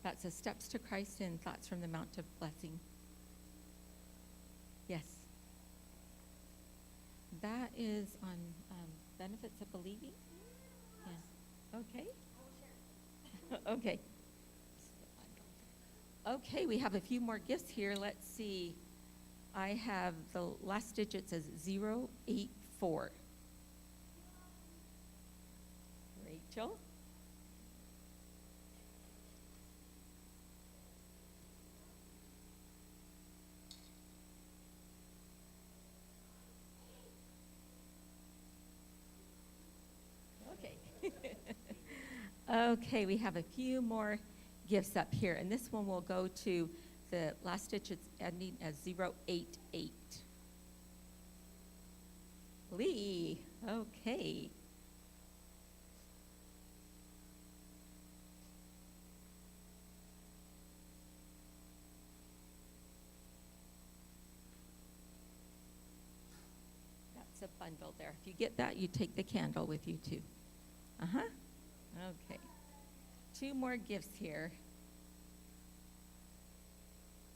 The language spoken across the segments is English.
That says Steps to Christ and Thoughts from the Mount of Blessing. Yes. That is on benefits of believing. Yeah. Okay. Okay. Okay, we have a few more gifts here. Let's see. I have the last digits as 084. Rachel. Okay, we have a few more gifts up here, and this one will go to the last digits ending as 088. Lee, okay. That's a bundle there. If you get that, you take the candle with you too. Uh-huh. Okay. 2 more gifts here.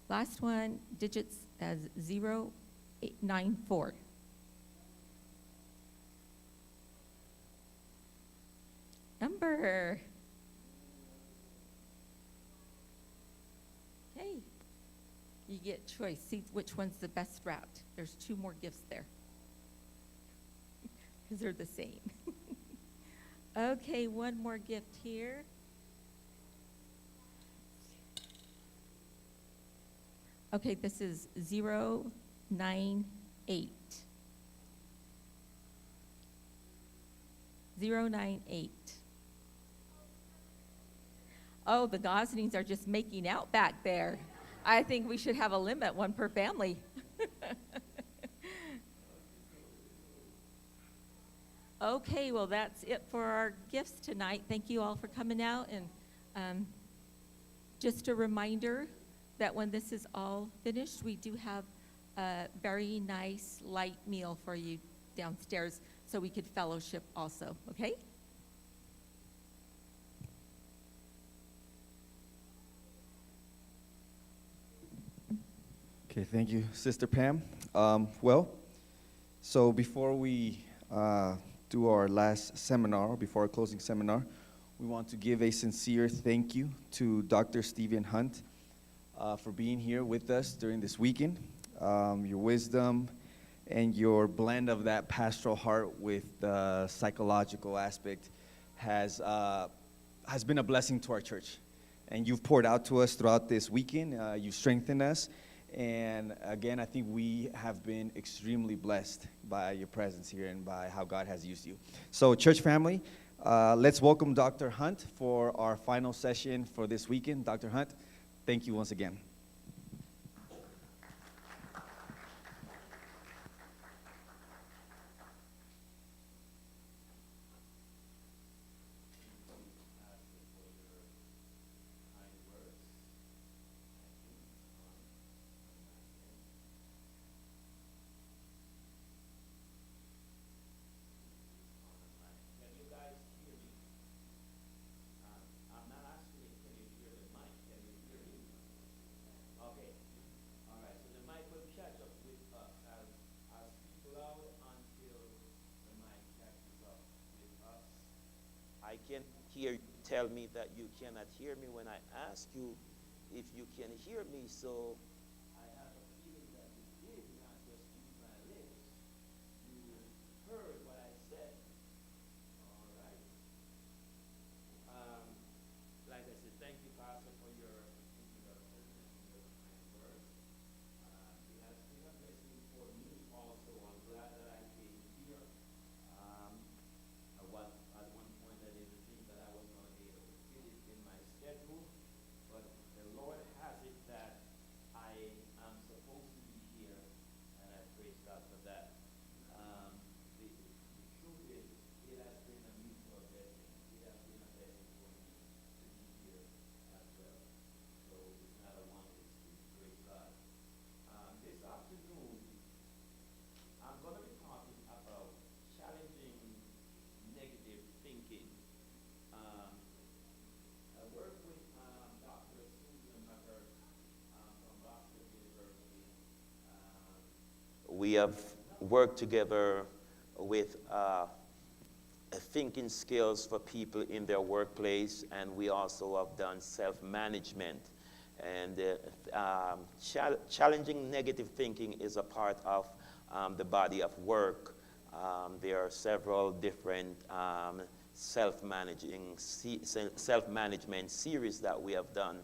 Last one, digits as 094. Number. Okay. You get choice. See which one's the best route. There's 2 more gifts there. Because they're the same. Okay, 1 more gift here. Okay, this is 098. 098. Oh, the Goslings are just making out back there. I think we should have a limit, 1 per family. Okay, well, that's it for our gifts tonight. Thank you all for coming out. And just a reminder that when this is all finished, we do have a very nice light meal for you downstairs so we could fellowship also, okay? Okay, thank you, Sister Pam. So before we do our last seminar, before our closing seminar, we want to give a sincere thank you to Dr. Stephen Hunt for being here with us during this weekend. Your wisdom and your blend of that pastoral heart with the psychological aspect has been a blessing to our church. And you've poured out to us throughout this weekend. You strengthened us. And again, I think we have been extremely blessed by your presence here and by how God has used you. So, church family, let's welcome Dr. Hunt for our final session for this weekend. Dr. Hunt, thank you once again. I can hear you tell me that you cannot hear me when I ask you if you can hear me. So I have a feeling that you did not just use my lips. You heard what I said. All right. Like I said, thank you, Pastor, for your introduction and your kind words. It has been a blessing for me also. I'm glad that I came here. At one point I didn't think that I was going to be able to fit it in my schedule, but the Lord has it that I am supposed to be here we have worked together with thinking skills for people in their workplace, and we also have done self-management. And challenging negative thinking is a part of the body of work. There are several different self-management series that we have done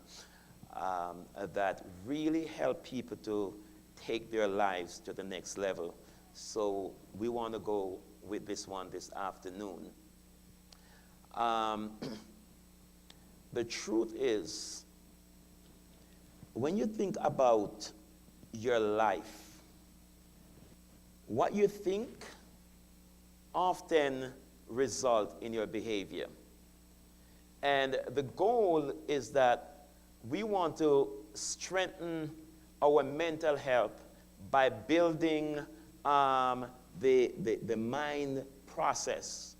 that really help people to take their lives to the next level. So we want to go with this one this afternoon. The truth is, when you think about your life, what you think often results in your behavior. And the goal is that we want to strengthen our mental health by building the mind process.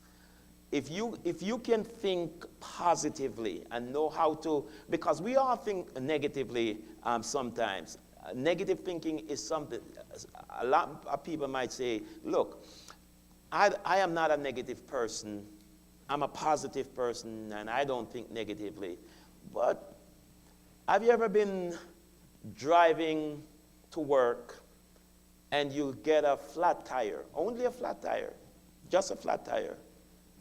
If you can think positively and know how to, because we all think negatively sometimes. Negative thinking is something, a lot of people might say, look, I am not a negative person. I'm a positive person, and I don't think negatively. But have you ever been driving to work and you get a flat tire, only a flat tire, just a flat tire,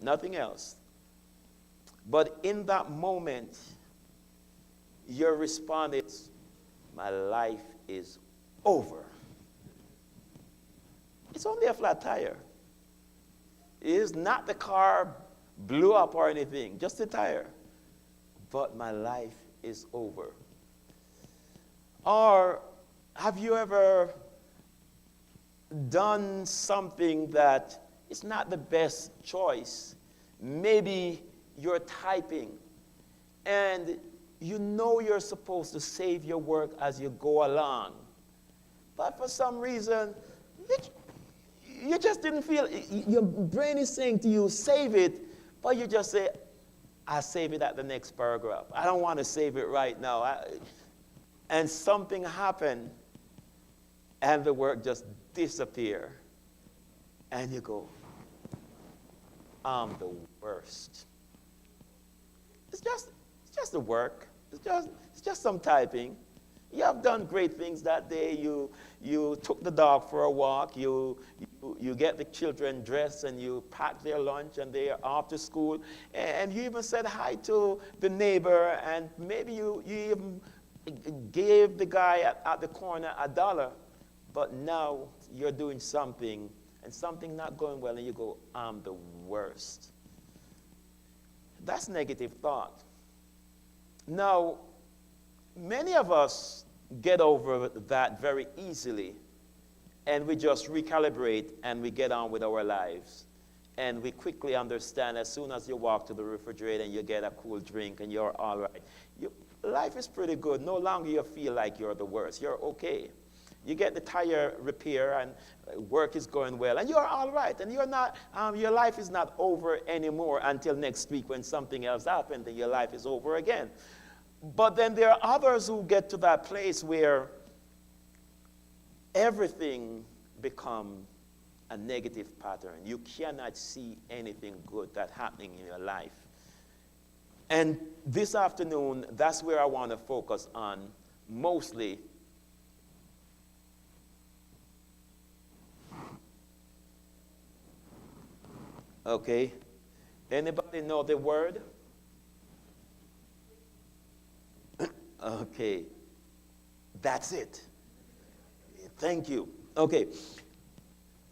nothing else? But in that moment, your response is, my life is over. It's only a flat tire. It is not the car blew up or anything, just the tire. But my life is over. Or have you ever done something that is not the best choice? Maybe you're typing and you know you're supposed to save your work as you go along, but for some reason you just didn't feel, your brain is saying to you, save it, but you just say, I'll save it at the next paragraph. I don't want to save it right now. And something happened, and the work just disappeared. And you go, I'm the worst. It's just the work. It's just some typing. You have done great things that day. You took the dog for a walk. You get the children dressed and you pack their lunch and they are off to school. And you even said hi to the neighbor, and maybe you even gave the guy at the corner $1. But now you're doing something and something not going well, and you go, I'm the worst. That's negative thought. Now, many of us get over that very easily, and we just recalibrate and we get on with our lives. And we quickly understand, as soon as you walk to the refrigerator and you get a cool drink and you're all right, life is pretty good. No longer you feel like you're the worst. You're okay. You get the tire repair and work is going well, and you're all right. And you're not, your life is not over anymore until next week when something else happens and your life is over again. But then there are others who get to that place where everything becomes a negative pattern. You cannot see anything good that's happening in your life. And this afternoon, that's where I want to focus on mostly. Okay. Anybody know the word? Okay. That's it. Thank you. Okay.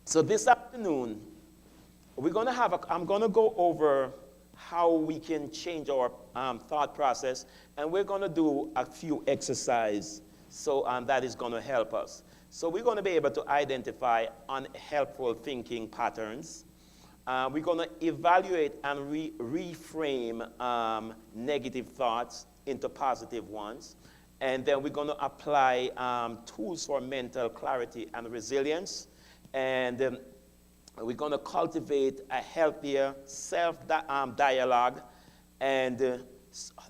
So this afternoon, I'm going to go over how we can change our thought process, and we're going to do a few exercises so that is going to help us. So we're going to be able to identify unhelpful thinking patterns. We're going to evaluate and reframe negative thoughts into positive ones. And then we're going to apply tools for mental clarity and resilience. And we're going to cultivate a healthier self-dialogue and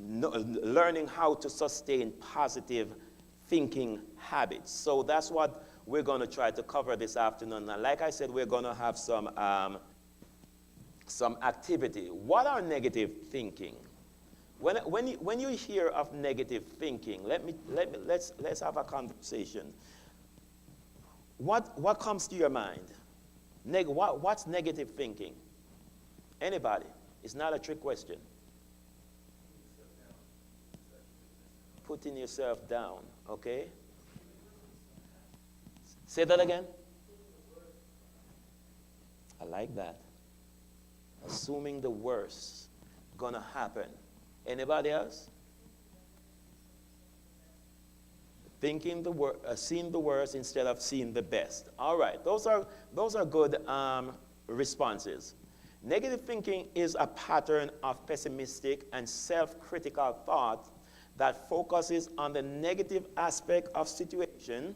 learning how to sustain positive thinking habits. So that's what we're going to try to cover this afternoon. And like I said, we're going to have some activity. What are negative thinking? When you hear of negative thinking, let's have a conversation. What comes to your mind? What's negative thinking? Anybody? It's not a trick question. Putting yourself down, okay? Say that again. I like that. Assuming the worst gonna happen. Anybody else? Thinking seeing the worst instead of seeing the best. All right, those are good responses. Negative thinking is a pattern of pessimistic and self-critical thought that focuses on the negative aspect of situation,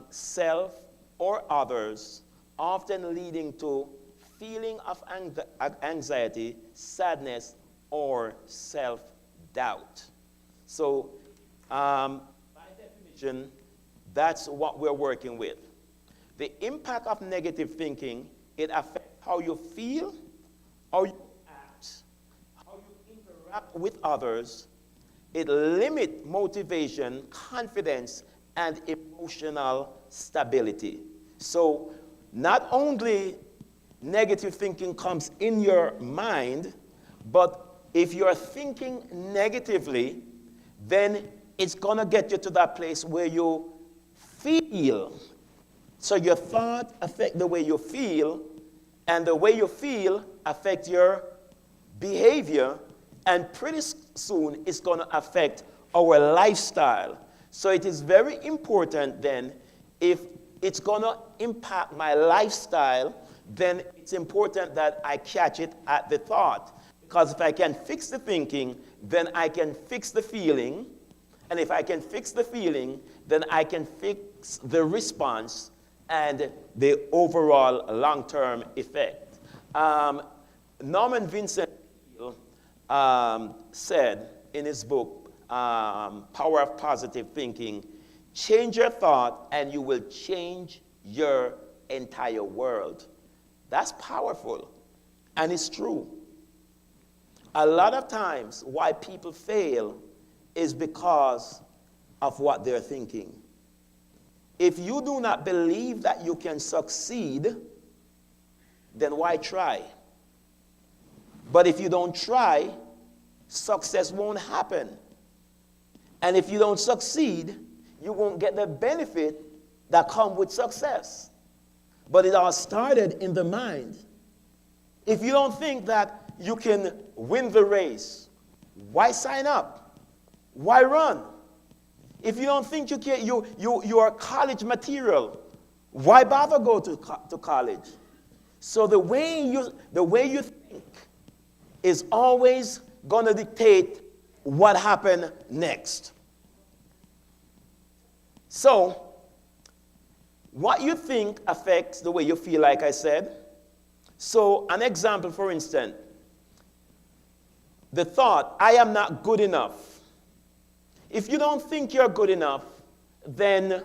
self or others, often leading to feeling of anxiety, sadness, or self-doubt. So, by definition, that's what we're working with. The impact of negative thinking, it affects how you feel, how you act, how you interact with others. It limits motivation, confidence, and emotional stability. So not only negative thinking comes in your mind, but if you're thinking negatively, then it's going to get you to that place where you feel. So your thought affects the way you feel, and the way you feel affects your behavior, and pretty soon it's going to affect our lifestyle. So it is very important then, if it's going to impact my lifestyle, then it's important that I catch it at the thought. Because if I can fix the thinking, then I can fix the feeling. And if I can fix the feeling, then I can fix the response and the overall long-term effect. Norman Vincent said in his book, Power of Positive Thinking, change your thought and you will change your entire world. That's powerful, and it's true. A lot of times why people fail is because of what they're thinking. If you do not believe that you can succeed, then why try? But if you don't try, success won't happen. And if you don't succeed, you won't get the benefit that comes with success. But it all started in the mind. If you don't think that you can win the race, why sign up? Why run? If you don't think you are college material, why bother go to college? So the way you think is always going to dictate what happened next. So, what you think affects the way you feel, like I said. So, an example, for instance, the thought, I am not good enough. If you don't think you're good enough, then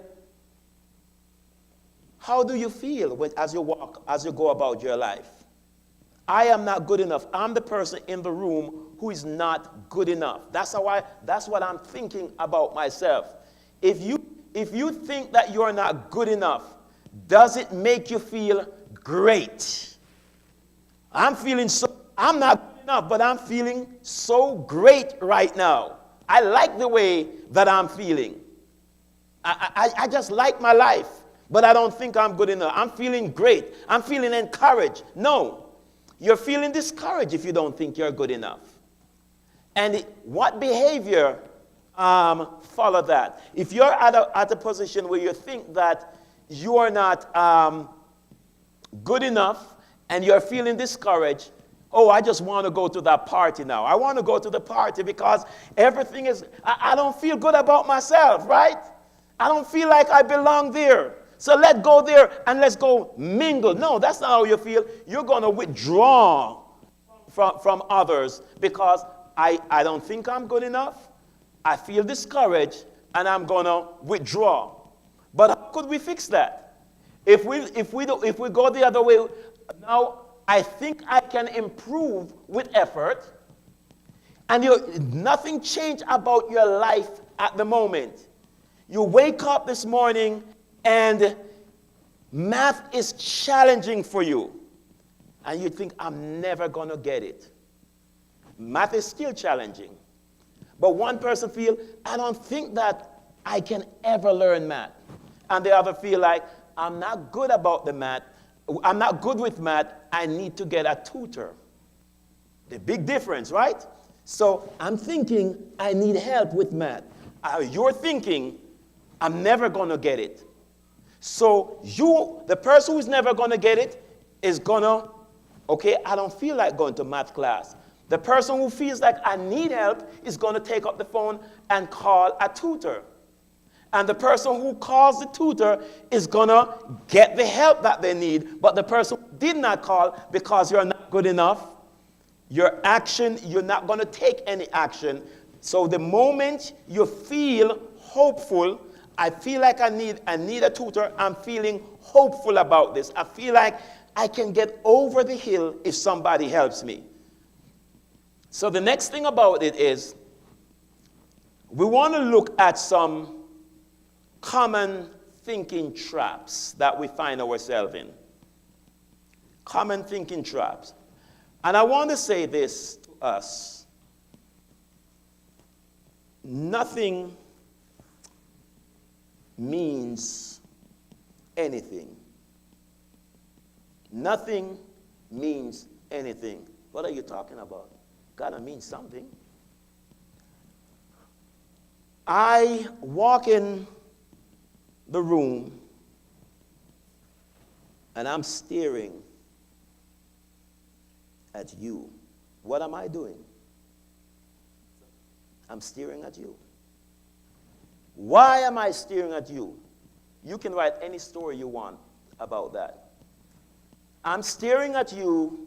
how do you feel as you go about your life? I am not good enough. I'm the person in the room who is not good enough. That's what I'm thinking about myself. If you think that you're not good enough, does it make you feel great? I'm not good enough, but I'm feeling so great right now. I like the way that I'm feeling. I just like my life, but I don't think I'm good enough. I'm feeling great. I'm feeling encouraged. No, you're feeling discouraged if you don't think you're good enough. And what behavior follow that? If you're at a position where you think that you are not good enough and you're feeling discouraged, oh, I just want to go to that party now. I want to go to the party because everything is, I don't feel good about myself, right? I don't feel like I belong there. So let's go there and let's go mingle. No, that's not how you feel. You're going to withdraw from others because I don't think I'm good enough. I feel discouraged and I'm going to withdraw. But how could we fix that? If we go the other way, now I think I can improve with effort, and nothing changed about your life at the moment. You wake up this morning and math is challenging for you, and you think, I'm never going to get it. Math is still challenging. But one person feel, I don't think that I can ever learn math. And the other feel like, I'm not good about the math. I'm not good with math. I need to get a tutor. The big difference, right? So I'm thinking I need help with math. You're thinking I'm never going to get it. So the person who's never going to get it is going to, okay, I don't feel like going to math class. The person who feels like I need help is going to take up the phone and call a tutor. And the person who calls the tutor is going to get the help that they need. But the person who did not call because you're not good enough, you're not going to take any action. So the moment you feel hopeful, I feel like I need a tutor, I'm feeling hopeful about this. I feel like I can get over the hill if somebody helps me. So the next thing about it is, we want to look at some common thinking traps that we find ourselves in. Common thinking traps. And I want to say this to us. Nothing means anything. Nothing means anything. What are you talking about? Gotta mean something. I walk in the room and I'm staring at you. What am I doing? I'm staring at you. Why am I staring at you? You can write any story you want about that. I'm staring at you.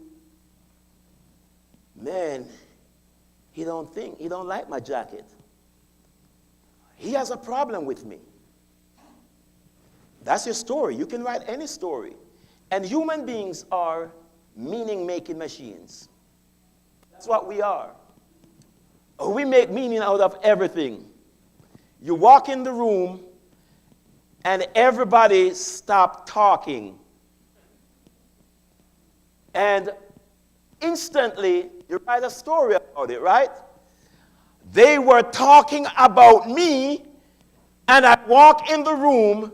Man, he don't like my jacket. He has a problem with me. That's your story. You can write any story. And human beings are meaning-making machines. That's what we are. We make meaning out of everything. You walk in the room and everybody stopped talking. And instantly, you write a story about it, right? They were talking about me, and I walk in the room,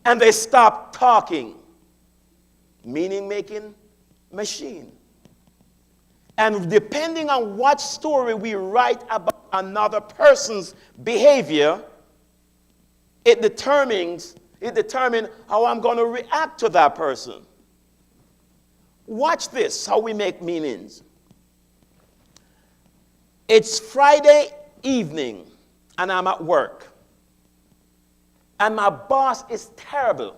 and they stopped talking. Meaning-making machine. And depending on what story we write about another person's behavior, it determines how I'm going to react to that person. Watch this, how we make meanings. It's Friday evening, and I'm at work. And my boss is terrible.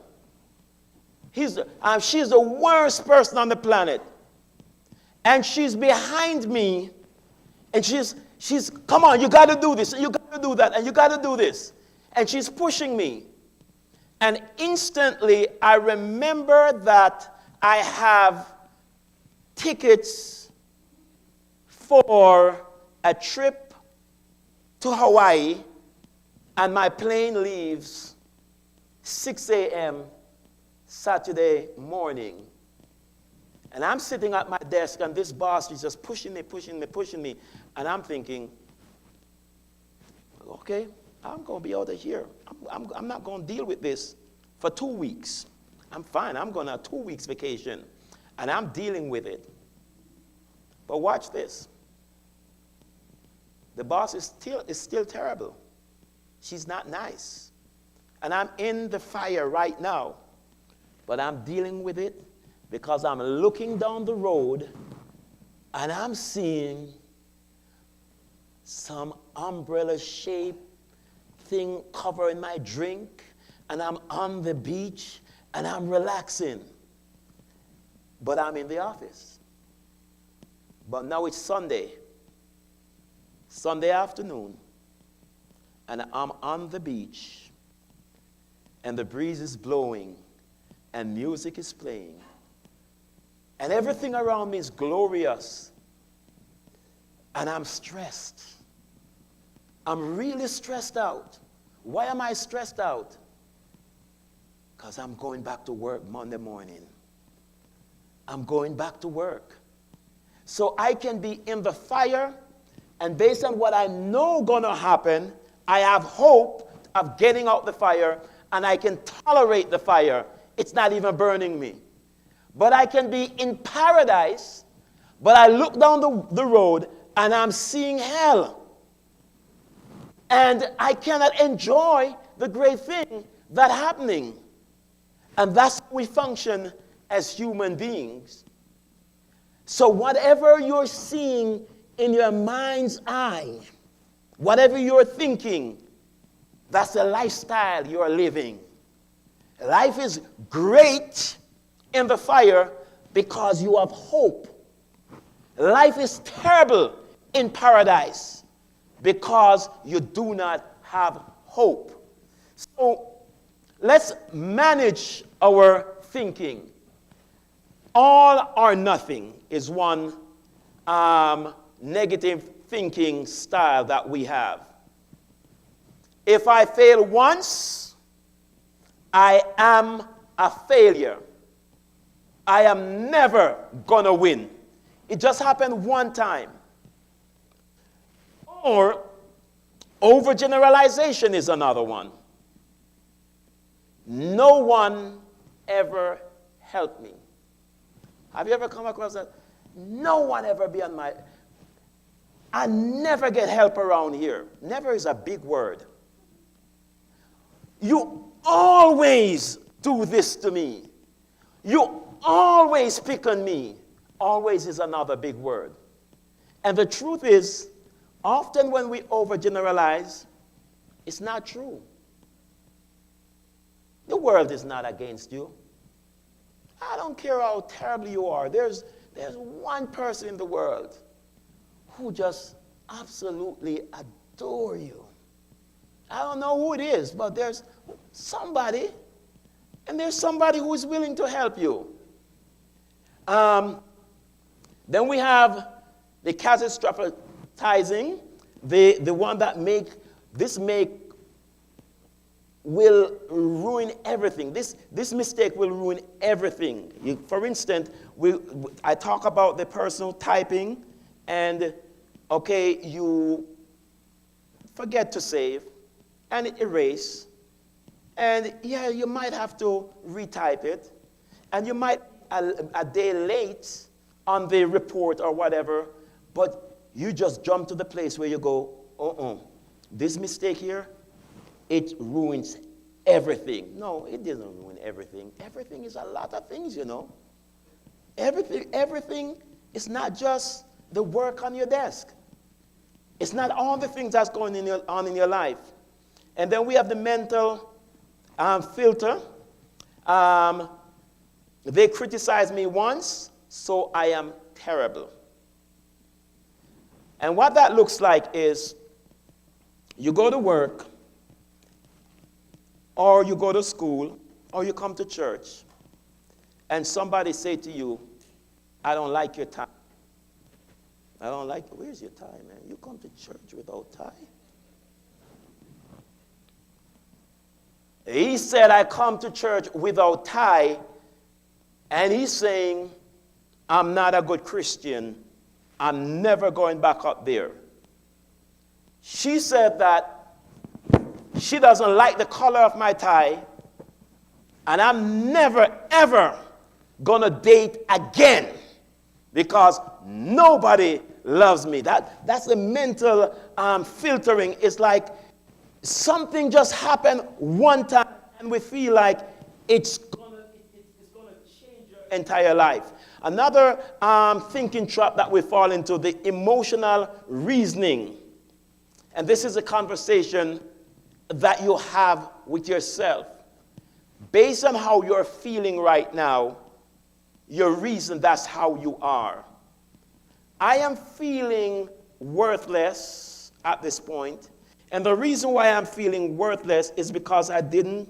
She's the worst person on the planet. And she's behind me, and she's come on, you got to do this, and you got to do that, and you got to do this. And she's pushing me. And instantly, I remember that I have tickets for a trip to Hawaii, and my plane leaves 6 a.m. Saturday morning. And I'm sitting at my desk, and this boss is just pushing me. And I'm thinking, okay, I'm going to be out of here. I'm not going to deal with this for 2 weeks. I'm fine. I'm going on a 2 weeks vacation, and I'm dealing with it. But watch this. The boss is still terrible. She's not nice. And I'm in the fire right now. But I'm dealing with it because I'm looking down the road and I'm seeing some umbrella-shaped thing covering my drink, and I'm on the beach and I'm relaxing. But I'm in the office. But now it's Sunday afternoon, and I'm on the beach, and the breeze is blowing, and music is playing, and everything around me is glorious, and I'm stressed. I'm really stressed out. Why am I stressed out? Because I'm going back to work Monday morning. I'm going back to work. So I can be in the fire, and based on what I know gonna happen, I have hope of getting out the fire, and I can tolerate the fire. It's not even burning me. But I can be in paradise, but I look down the road, and I'm seeing hell. And I cannot enjoy the great thing that's happening. And that's how we function as human beings. So whatever you're seeing in your mind's eye, whatever you're thinking, that's the lifestyle you're living. Life is great in the fire because you have hope. Life is terrible in paradise because you do not have hope. So let's manage our thinking. All or nothing is one negative thinking style that we have. If I fail once, I am a failure. I am never gonna win. It just happened one time. Or overgeneralization is another one. No one ever helped me. Have you ever come across that? No one ever be on my... I never get help around here. Never is a big word. You always do this to me. You always pick on me. Always is another big word. And the truth is, often when we overgeneralize, it's not true. The world is not against you. I don't care how terrible you are. There's one person in the world who just absolutely adore you. I don't know who it is, but there's somebody, and there's somebody who is willing to help you. Then we have the catastrophizing, the one that will ruin everything. This mistake will ruin everything. For instance, I talk about the personal typing, and okay, you forget to save, and it erase, and yeah, you might have to retype it, and you might a day late on the report or whatever, but you just jump to the place where you go, this mistake here, it ruins everything. No, it doesn't ruin everything. Everything is a lot of things, you know. Everything is not just the work on your desk. It's not all the things that's going on in your life. And then we have the mental filter. They criticized me once, so I am terrible. And what that looks like is you go to work, or you go to school, or you come to church, and somebody say to you, I don't like your tie. I don't like, where's your tie, man? You come to church without tie? He said, I come to church without tie, and he's saying, I'm not a good Christian. I'm never going back up there. She said that she doesn't like the color of my tie, and I'm never, ever going to date again because nobody loves me. That's the mental filtering. It's like something just happened one time, and we feel like it's going to change your entire life. Another thinking trap that we fall into, the emotional reasoning. And this is a conversation that you have with yourself. Based on how you're feeling right now, your reason, that's how you are. I am feeling worthless at this point. And the reason why I'm feeling worthless is because I didn't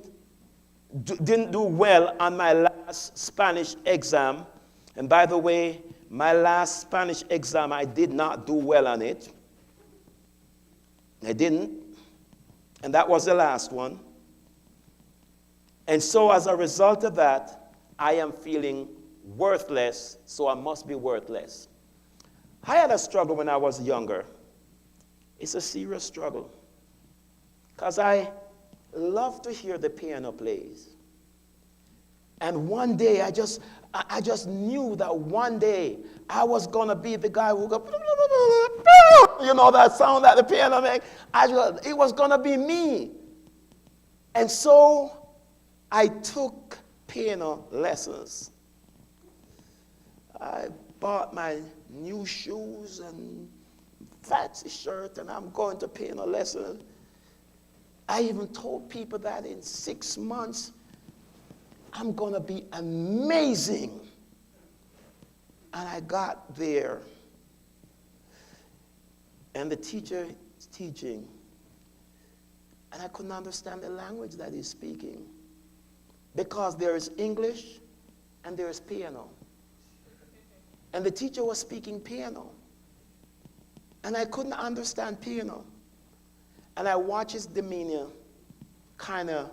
didn't do well on my last Spanish exam. And by the way, my last Spanish exam, I did not do well on it. I didn't. And that was the last one. And so as a result of that, I am feeling worthless, so I must be worthless. I had a struggle when I was younger. It's a serious struggle. Because I love to hear the piano plays. And one day, I just knew that one day I was going to be the guy who go, you know that sound that the piano makes? It was going to be me. And so I took piano lessons. I bought my new shoes and fancy shirt, and I'm going to piano lessons. I even told people that in 6 months, I'm going to be amazing. And I got there, and the teacher is teaching, and I couldn't understand the language that he's speaking, because there is English and there is piano. And the teacher was speaking piano, and I couldn't understand piano. And I watched his demeanor kind of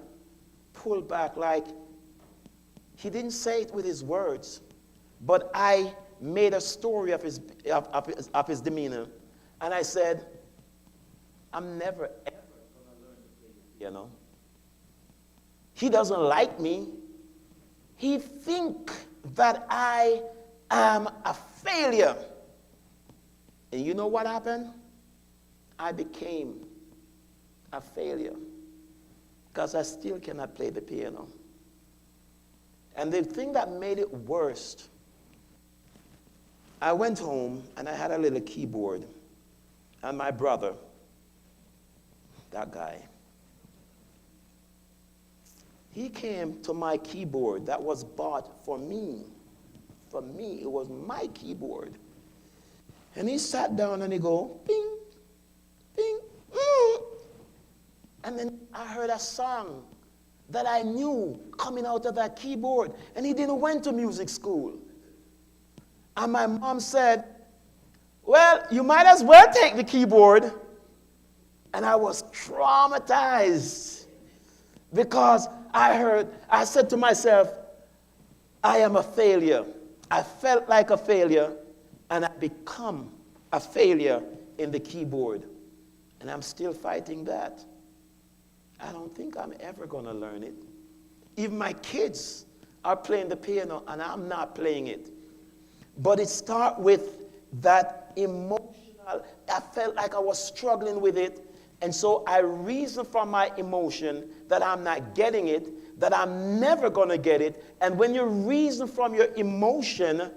pull back, like he didn't say it with his words, but I made a story of his demeanor. And I said, I'm never, ever going to learn to play the piano. He doesn't like me. He thinks that I am a failure. And you know what happened? I became a failure because I still cannot play the piano. And the thing that made it worse, I went home and I had a little keyboard, and my brother, that guy, he came to my keyboard that was bought for me. For me, it was my keyboard. And he sat down and he go, ping, ping, And then I heard a song that I knew coming out of that keyboard. And he didn't went to music school. And my mom said, well, you might as well take the keyboard. And I was traumatized because I said to myself, I am a failure. I felt like a failure, and I become a failure in the keyboard. And I'm still fighting that. I don't think I'm ever going to learn it. Even my kids are playing the piano, and I'm not playing it. But it starts with that emotional, I felt like I was struggling with it. And so I reasoned from my emotion that I'm not getting it, that I'm never going to get it. And when you reason from your emotion,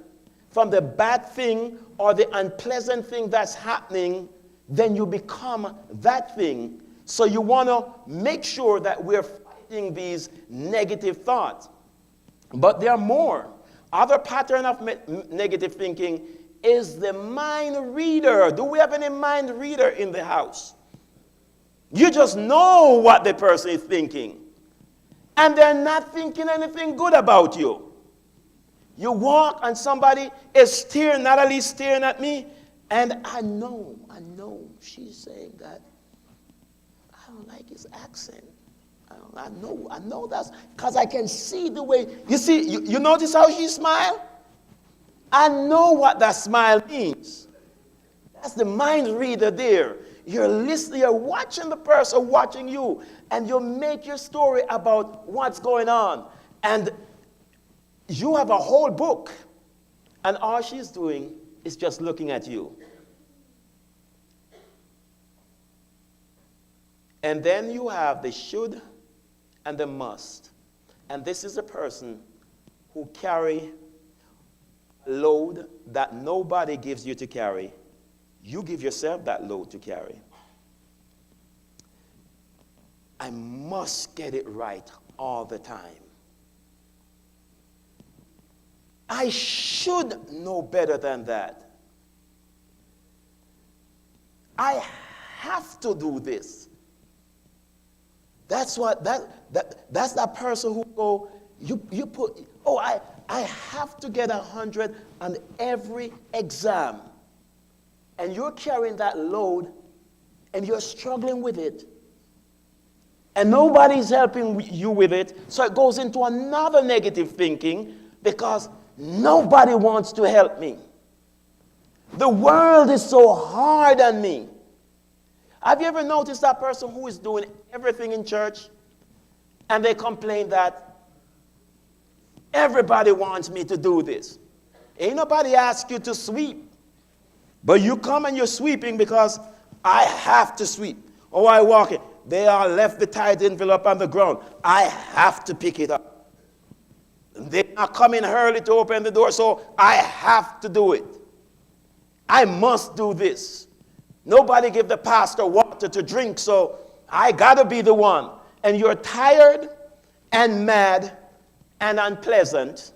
from the bad thing or the unpleasant thing that's happening, then you become that thing. So you want to make sure that we're fighting these negative thoughts. But there are more. Other pattern of negative thinking is the mind reader. Do we have any mind reader in the house? You just know what the person is thinking. And they're not thinking anything good about you. You walk and somebody is staring, Natalie staring at me, and I know she's saying that. I don't like his accent. I know that's because I can see the way. You see, you notice how she smiled? I know what that smile means. That's the mind reader there. You're listening, you're watching the person watching you, and you make your story about what's going on. And you have a whole book, and all she's doing is just looking at you. And then you have the should and the must. And this is a person who carry a load that nobody gives you to carry. You give yourself that load to carry. I must get it right all the time. I should know better than that. I have to do this. That's that person who go, you put, oh, I have to get 100 on every exam. And you're carrying that load and you're struggling with it. And nobody's helping you with it. So it goes into another negative thinking because nobody wants to help me. The world is so hard on me. Have you ever noticed that person who is doing everything in church and they complain that everybody wants me to do this? Ain't nobody asked you to sweep. But you come and you're sweeping because I have to sweep. Oh, I walk it. They all left the tithe envelope on the ground. I have to pick it up. They're not coming early to open the door, so I have to do it. I must do this. Nobody give the pastor water to drink, so I got to be the one. And you're tired and mad and unpleasant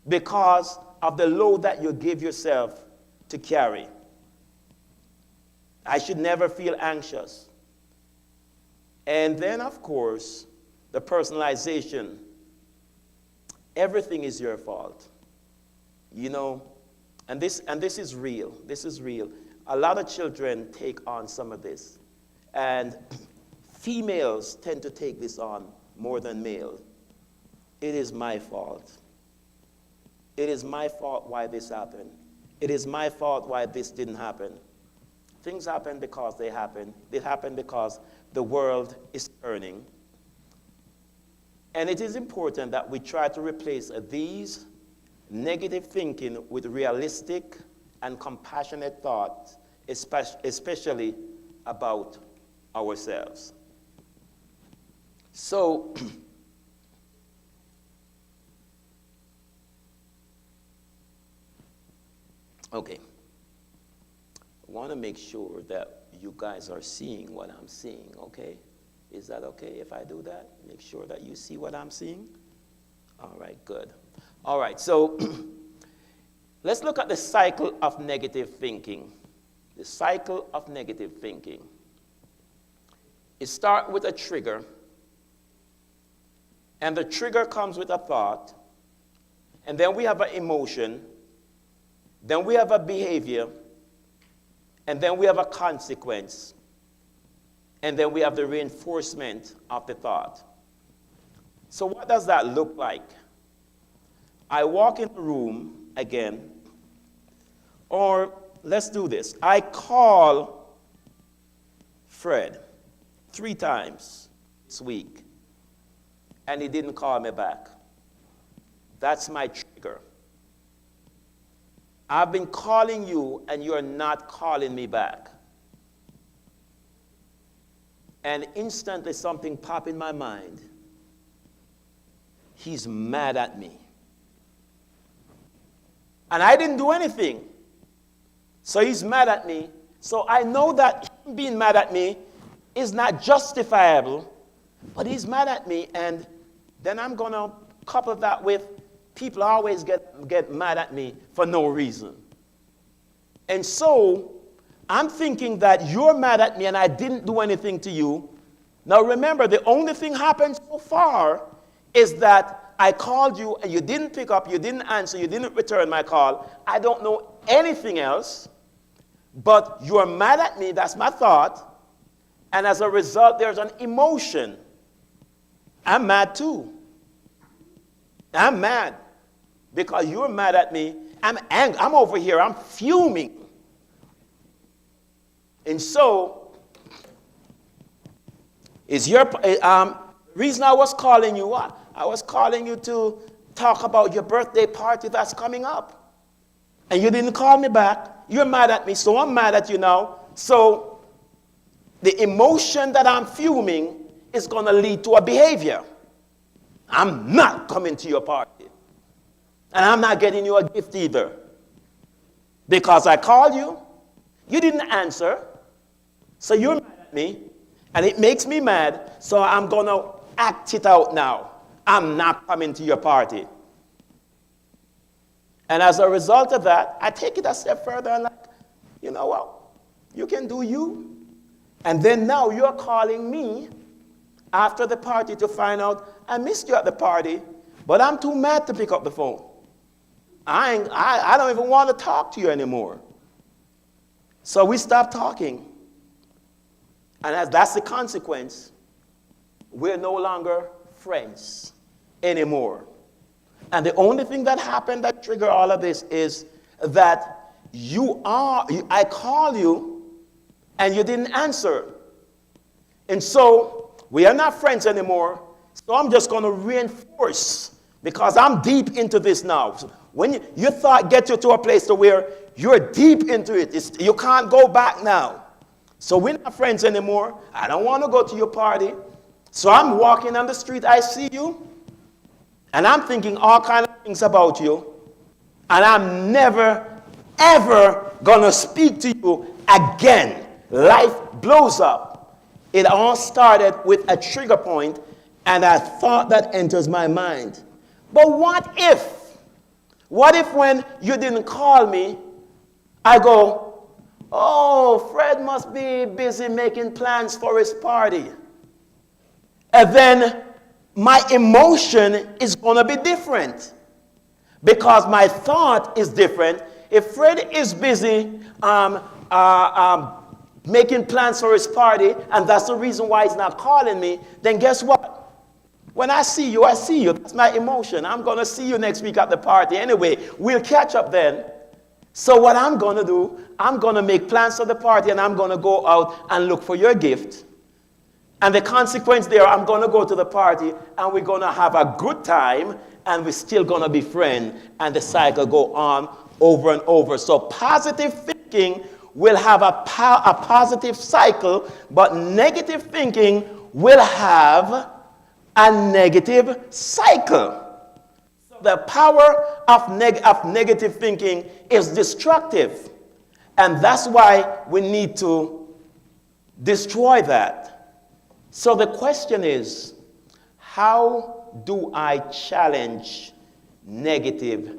because of the load that you give yourself to carry. I should never feel anxious. And then, of course, the personalization. Everything is your fault. You know, and this is real. This is real. A lot of children take on some of this. And females tend to take this on more than males. It is my fault. It is my fault why this happened. It is my fault why this didn't happen. Things happen because they happen. They happen because the world is turning. And it is important that we try to replace these negative thinking with realistic and compassionate thought, especially about ourselves. So, okay. I want to make sure that you guys are seeing what I'm seeing, okay? Is that okay if I do that? Make sure that you see what I'm seeing? All right, good. All right, so let's look at the cycle of negative thinking. The cycle of negative thinking. It starts with a trigger, and the trigger comes with a thought, and then we have an emotion, then we have a behavior, and then we have a consequence, and then we have the reinforcement of the thought. So what does that look like? I walk in the room again, or let's do this. I call Fred 3 times this week, and he didn't call me back. That's my trigger. I've been calling you, and you're not calling me back. And instantly something popped in my mind. He's mad at me. And I didn't do anything. So he's mad at me. So I know that him being mad at me is not justifiable, but he's mad at me, and then I'm going to couple that with people always get mad at me for no reason. And so I'm thinking that you're mad at me and I didn't do anything to you. Now remember, the only thing happened so far is that I called you and you didn't pick up, you didn't answer, you didn't return my call. I don't know anything else, but you're mad at me, that's my thought. And as a result, there's an emotion. I'm mad too. I'm mad because you're mad at me. I'm angry. I'm over here. I'm fuming. And so, is your reason I was calling you what? I was calling you to talk about your birthday party that's coming up. And you didn't call me back. You're mad at me, so I'm mad at you now. So the emotion that I'm fuming is going to lead to a behavior. I'm not coming to your party. And I'm not getting you a gift either. Because I called you, you didn't answer, so you're mad at me, and it makes me mad, so I'm going to act it out now. I'm not coming to your party. And as a result of that, I take it a step further and like, you know what? You can do you. And then now you're calling me after the party to find out I missed you at the party, but I'm too mad to pick up the phone. I don't even want to talk to you anymore. So we stopped talking. And as that's the consequence, we're no longer friends anymore. And the only thing that happened that triggered all of this is that I called you and you didn't answer. And so we are not friends anymore. So I'm just going to reinforce, because I'm deep into this now. So when your thought gets you to a place to where you're deep into it, you can't go back now. So we're not friends anymore. I don't want to go to your party. So I'm walking on the street, I see you, and I'm thinking all kinds of things about you, and I'm never, ever going to speak to you again. Life blows up. It all started with a trigger point and a thought that enters my mind. But what if when you didn't call me, I go, oh, Fred must be busy making plans for his party. And then my emotion is going to be different because my thought is different. If Fred is busy making plans for his party, and that's the reason why he's not calling me, then guess what? When I see you, I see you. That's my emotion. I'm going to see you next week at the party anyway. We'll catch up then. So what I'm going to do, I'm going to make plans for the party, and I'm going to go out and look for your gift. And the consequence there, I'm going to go to the party, and we're going to have a good time, and we're still going to be friends, and the cycle go on over and over. So positive thinking will have a positive cycle, but negative thinking will have a negative cycle. So the power of negative thinking is destructive, and that's why we need to destroy that. So the question is, how do I challenge negative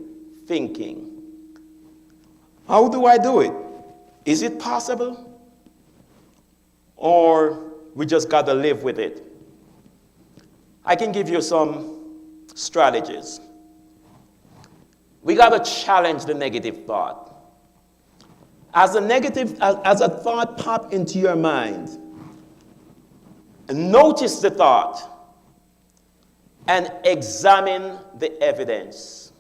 thinking? How do I do it? Is it possible? Or we just got to live with it? I can give you some strategies. We got to challenge the negative thought. As a thought pop into your mind, notice the thought and examine the evidence.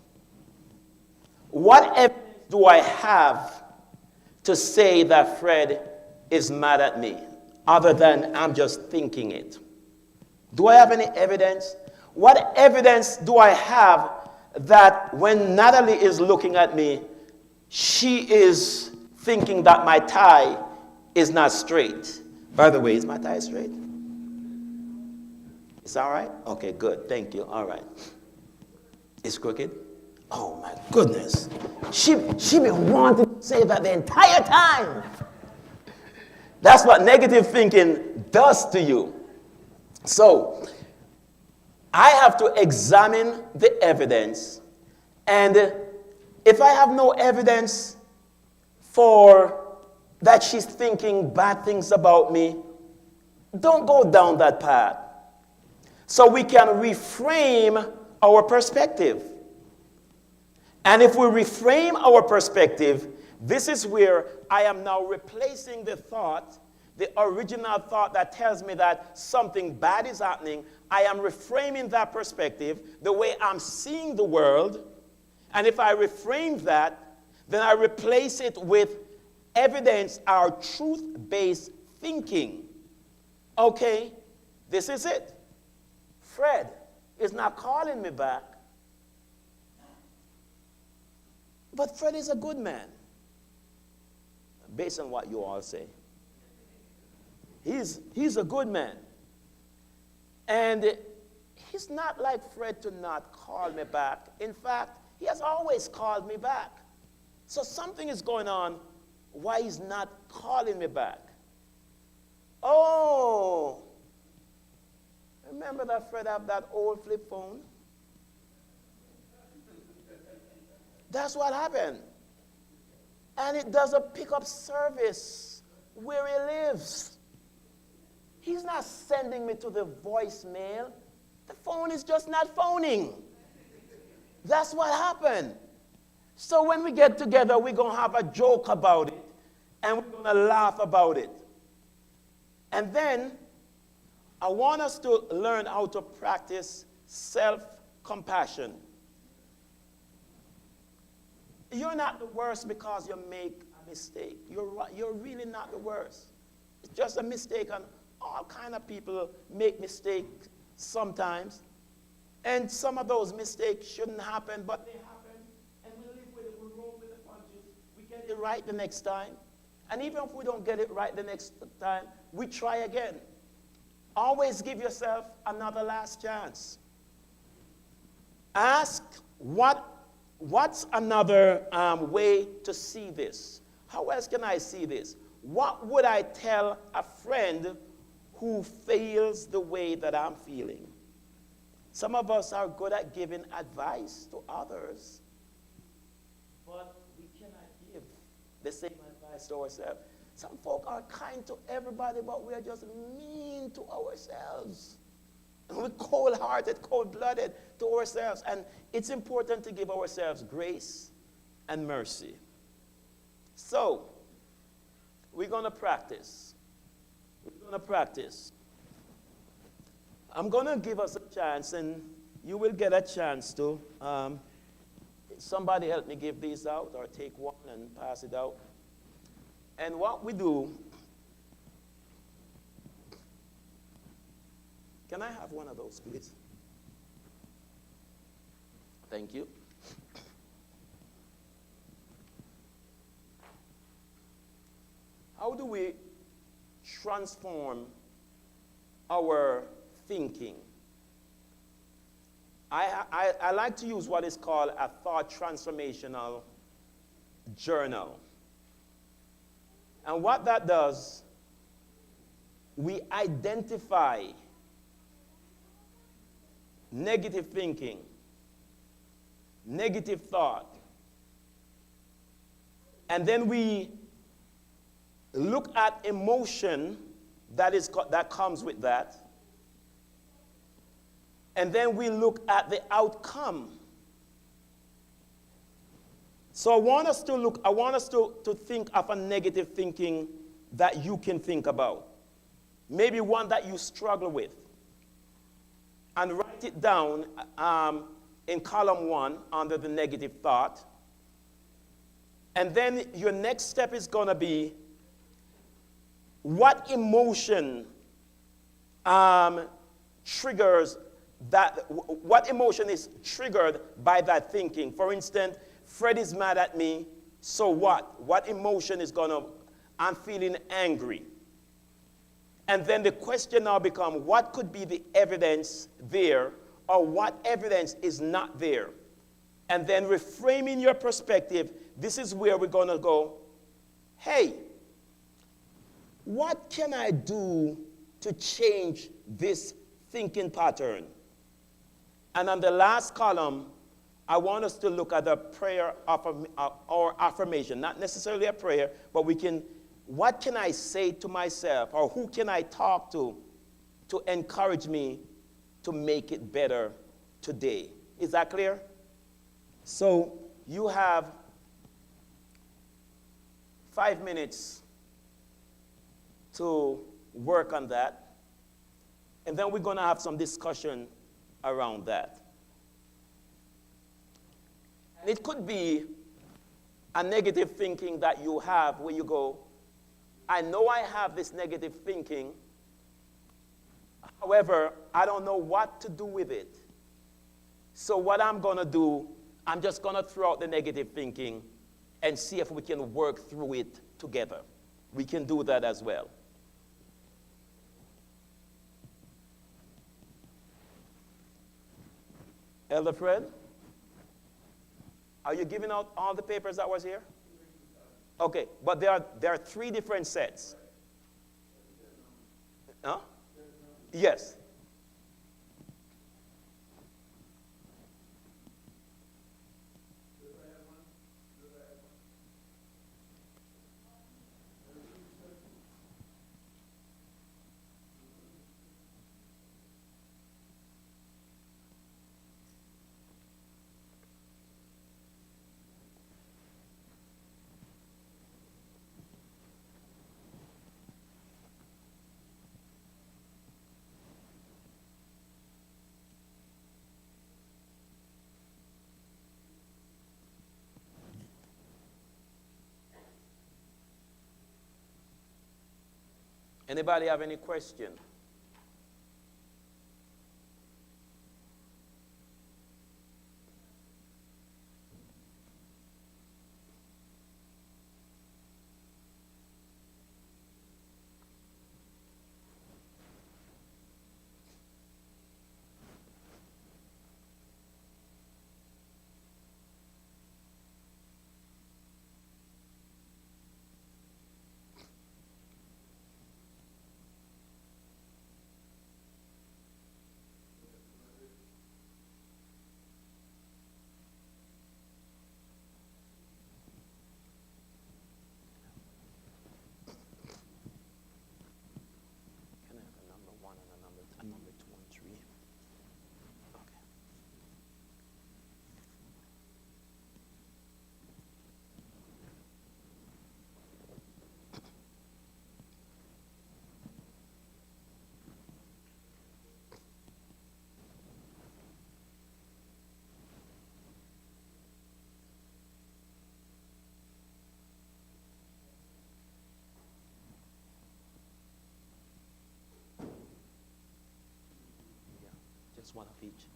What evidence do I have to say that Fred is mad at me, other than I'm just thinking it? Do I have any evidence? What evidence do I have that when Natalie is looking at me, she is thinking that my tie is not straight? By the way, is my tie straight? It's all right? Okay, good. Thank you. All right. It's crooked? Oh, my goodness. She been wanting to say that the entire time. That's what negative thinking does to you. So, I have to examine the evidence. And if I have no evidence for that she's thinking bad things about me, don't go down that path. So we can reframe our perspective. And if we reframe our perspective, this is where I am now replacing the thought, the original thought that tells me that something bad is happening. I am reframing that perspective, the way I'm seeing the world. And if I reframe that, then I replace it with evidence, our truth-based thinking. Okay, this is it. Fred is not calling me back. But Fred is a good man, based on what you all say. He's a good man. And he's not like Fred to not call me back. In fact, he has always called me back. So something is going on why he's not calling me back. Oh, remember that Fred had that old flip phone? That's what happened. And it doesn't pick up service where he lives. He's not sending me to the voicemail. The phone is just not phoning. That's what happened. So when we get together, we're going to have a joke about it, and we're going to laugh about it. And then I want us to learn how to practice self-compassion. You're not the worst because you make a mistake. You're really not the worst. It's just a mistake, and all kind of people make mistakes sometimes. And some of those mistakes shouldn't happen, but they happen, and we live with it. We roll with the punches. We get it right the next time. And even if we don't get it right the next time, we try again. Always give yourself another last chance. Ask what's another way to see this? How else can I see this? What would I tell a friend who feels the way that I'm feeling? Some of us are good at giving advice to others, but we cannot give the same advice to ourselves. Some folk are kind to everybody, but we are just mean to ourselves. And we're cold-hearted, cold-blooded to ourselves. And it's important to give ourselves grace and mercy. So, we're going to practice. We're going to practice. I'm going to give us a chance, and you will get a chance to. Somebody help me give these out, or take one and pass it out. And what we do, can I have one of those, please? Thank you. How do we transform our thinking? I like to use what is called a thought transformational journal. And what that does, we identify negative thinking, negative thought, and then we look at emotion that comes with that, and then we look at the outcome. So I want us to think of a negative thinking that you can think about. Maybe one that you struggle with. And write it down in column 1 under the negative thought. And then your next step is going to be, what emotion triggers that? What emotion is triggered by that thinking? For instance, Fred is mad at me, so what? What emotion is going to, I'm feeling angry. And then the question now becomes, what could be the evidence there, or what evidence is not there? And then reframing your perspective, this is where we're going to go, hey, what can I do to change this thinking pattern? And on the last column, I want us to look at a prayer or affirmation, not necessarily a prayer, but what can I say to myself, or who can I talk to encourage me to make it better today? Is that clear? So you have 5 minutes to work on that, and then we're going to have some discussion around that. And it could be a negative thinking that you have where you go, I know I have this negative thinking, however, I don't know what to do with it. So what I'm going to do, I'm just going to throw out the negative thinking and see if we can work through it together. We can do that as well. Elder Fred, are you giving out all the papers that was here? Okay, but there are 3 different sets. Huh? Yes. Anybody have any question? Can I have a number 1 and a number 2 and 3? Okay. Yeah, just one of each.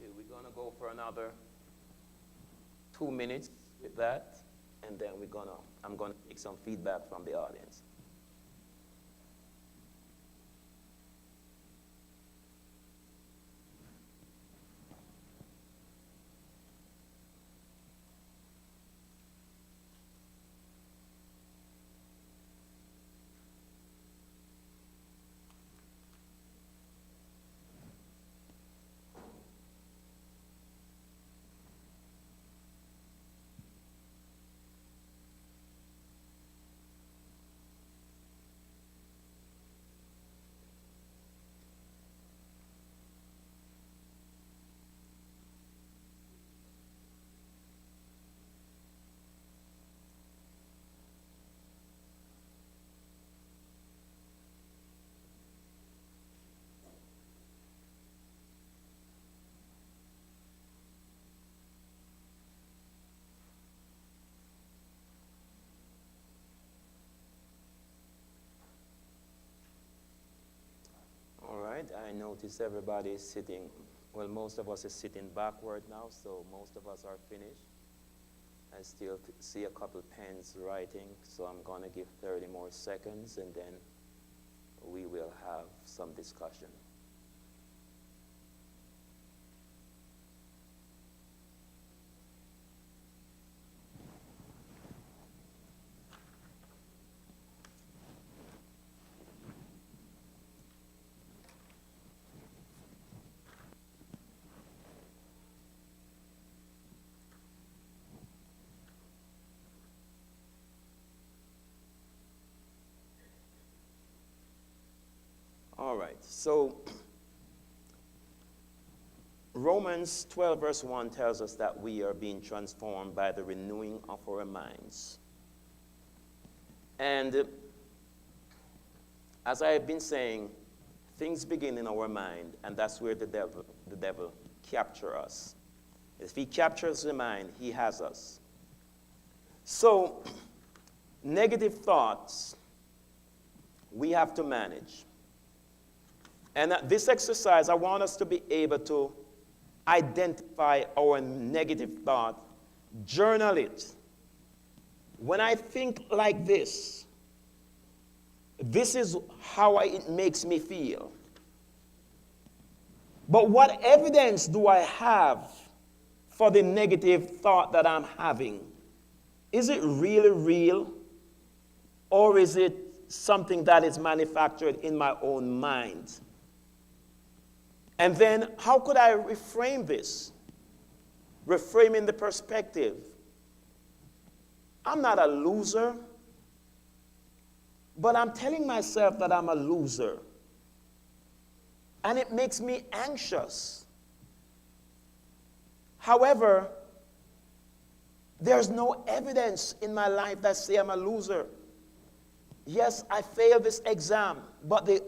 Okay, we're going to go for another 2 minutes with that, and then I'm going to take some feedback from the audience. All right, I notice everybody is sitting, well, most of us is sitting backward now, so most of us are finished. I still see a couple pens writing, so I'm going to give 30 more seconds, and then we will have some discussion. All right, so Romans 12 verse 1 tells us that we are being transformed by the renewing of our minds. And as I have been saying, things begin in our mind, and that's where the devil captures us. If he captures the mind, he has us. So, negative thoughts, we have to manage. And this exercise, I want us to be able to identify our negative thought, journal it, when I think like this is how it makes me feel. But what evidence do I have for the negative thought that I'm having? Is it really real? Or is it something that is manufactured in my own mind? And then how could I reframe this? Reframing the perspective. I'm not a loser, but I'm telling myself that I'm a loser. And it makes me anxious. However, there's no evidence in my life that says I'm a loser. Yes, I failed this exam, but the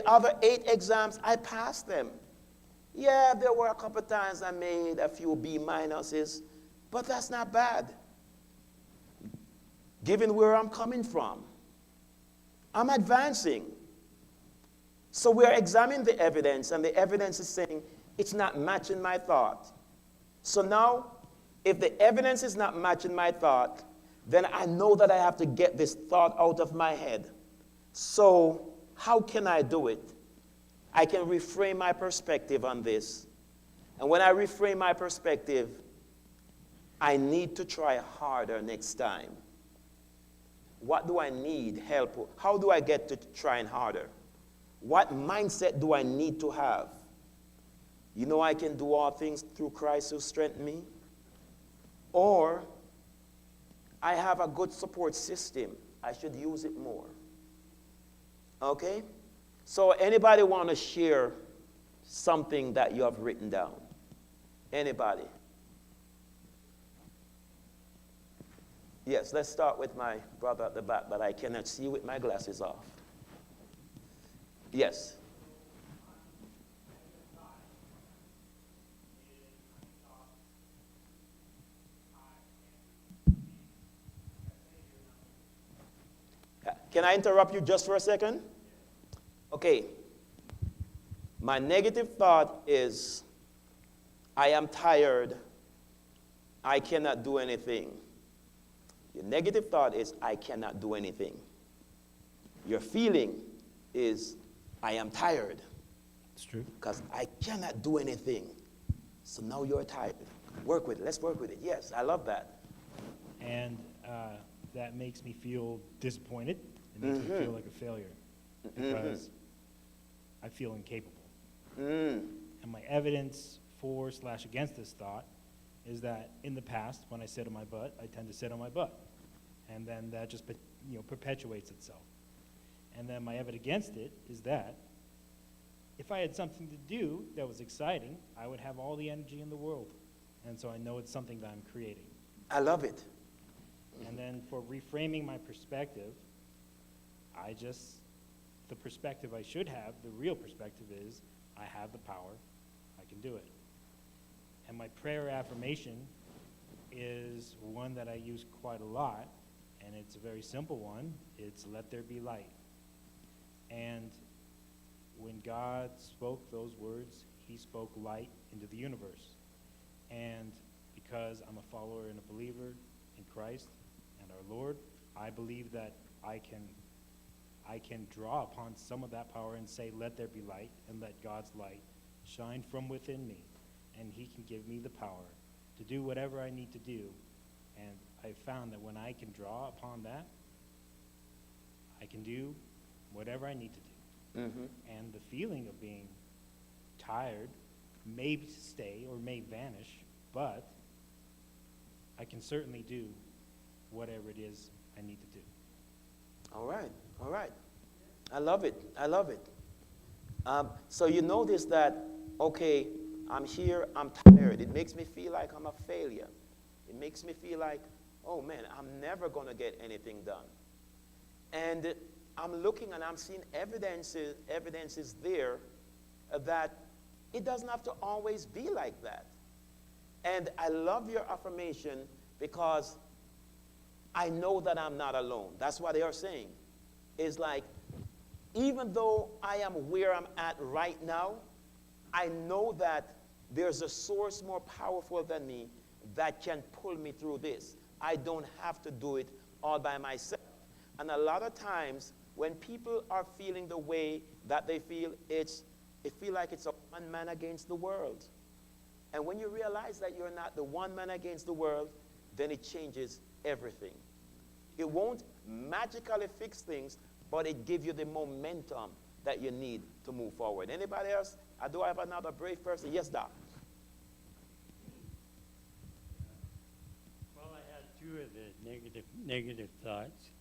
other 8 exams, I passed them. Yeah, there were a couple times I made a few B minuses, but that's not bad. Given where I'm coming from, I'm advancing. So we're examining the evidence, and the evidence is saying it's not matching my thought. So now, if the evidence is not matching my thought, then I know that I have to get this thought out of my head. So how can I do it? I can reframe my perspective on this. And when I reframe my perspective, I need to try harder next time. What do I need help? How do I get to trying harder? What mindset do I need to have? You know, I can do all things through Christ who strengthens me. Or I have a good support system. I should use it more. Okay? So anybody want to share something that you have written down? Anybody? Yes, let's start with my brother at the back, but I cannot see with my glasses off. Yes. Can I interrupt you just for a second? Okay. My negative thought is, I am tired. I cannot do anything. Your negative thought is, I cannot do anything. Your feeling is, I am tired. It's true. Because I cannot do anything. So now you're tired. Work with it. Let's work with it. Yes, I love that. And that makes me feel disappointed. It makes me feel like a failure because I feel incapable. And my evidence for/against this thought is that in the past, when I sit on my butt, I tend to sit on my butt. And then that just perpetuates itself. And then my evidence against it is that if I had something to do that was exciting, I would have all the energy in the world. And so I know it's something that I'm creating. I love it. And then for reframing my perspective, the perspective I should have, the real perspective is, I have the power, I can do it. And my prayer affirmation is one that I use quite a lot, and it's a very simple one. It's, let there be light. And when God spoke those words, he spoke light into the universe. And because I'm a follower and a believer in Christ and our Lord, I believe that I can draw upon some of that power and say, let there be light, and let God's light shine from within me. And he can give me the power to do whatever I need to do. And I found that when I can draw upon that, I can do whatever I need to do. And the feeling of being tired may stay or may vanish, but I can certainly do whatever it is I need to do. All right, all right. I love it, I love it. So you notice that, okay, I'm here, I'm tired. It makes me feel like I'm a failure. It makes me feel like, oh man, I'm never going to get anything done. And I'm looking and I'm seeing evidences there that it doesn't have to always be like that. And I love your affirmation because I know that I'm not alone. That's what they are saying. It's like, even though I am where I'm at right now, I know that there's a source more powerful than me that can pull me through this. I don't have to do it all by myself. And a lot of times, when people are feeling the way that they feel, it feel like it's a one man against the world. And when you realize that you're not the one man against the world, then it changes everything. It won't magically fix things, but it gives you the momentum that you need to move forward. Anybody else? Do I have another brave person? Yes, Doc. Well, I had two of the negative thoughts.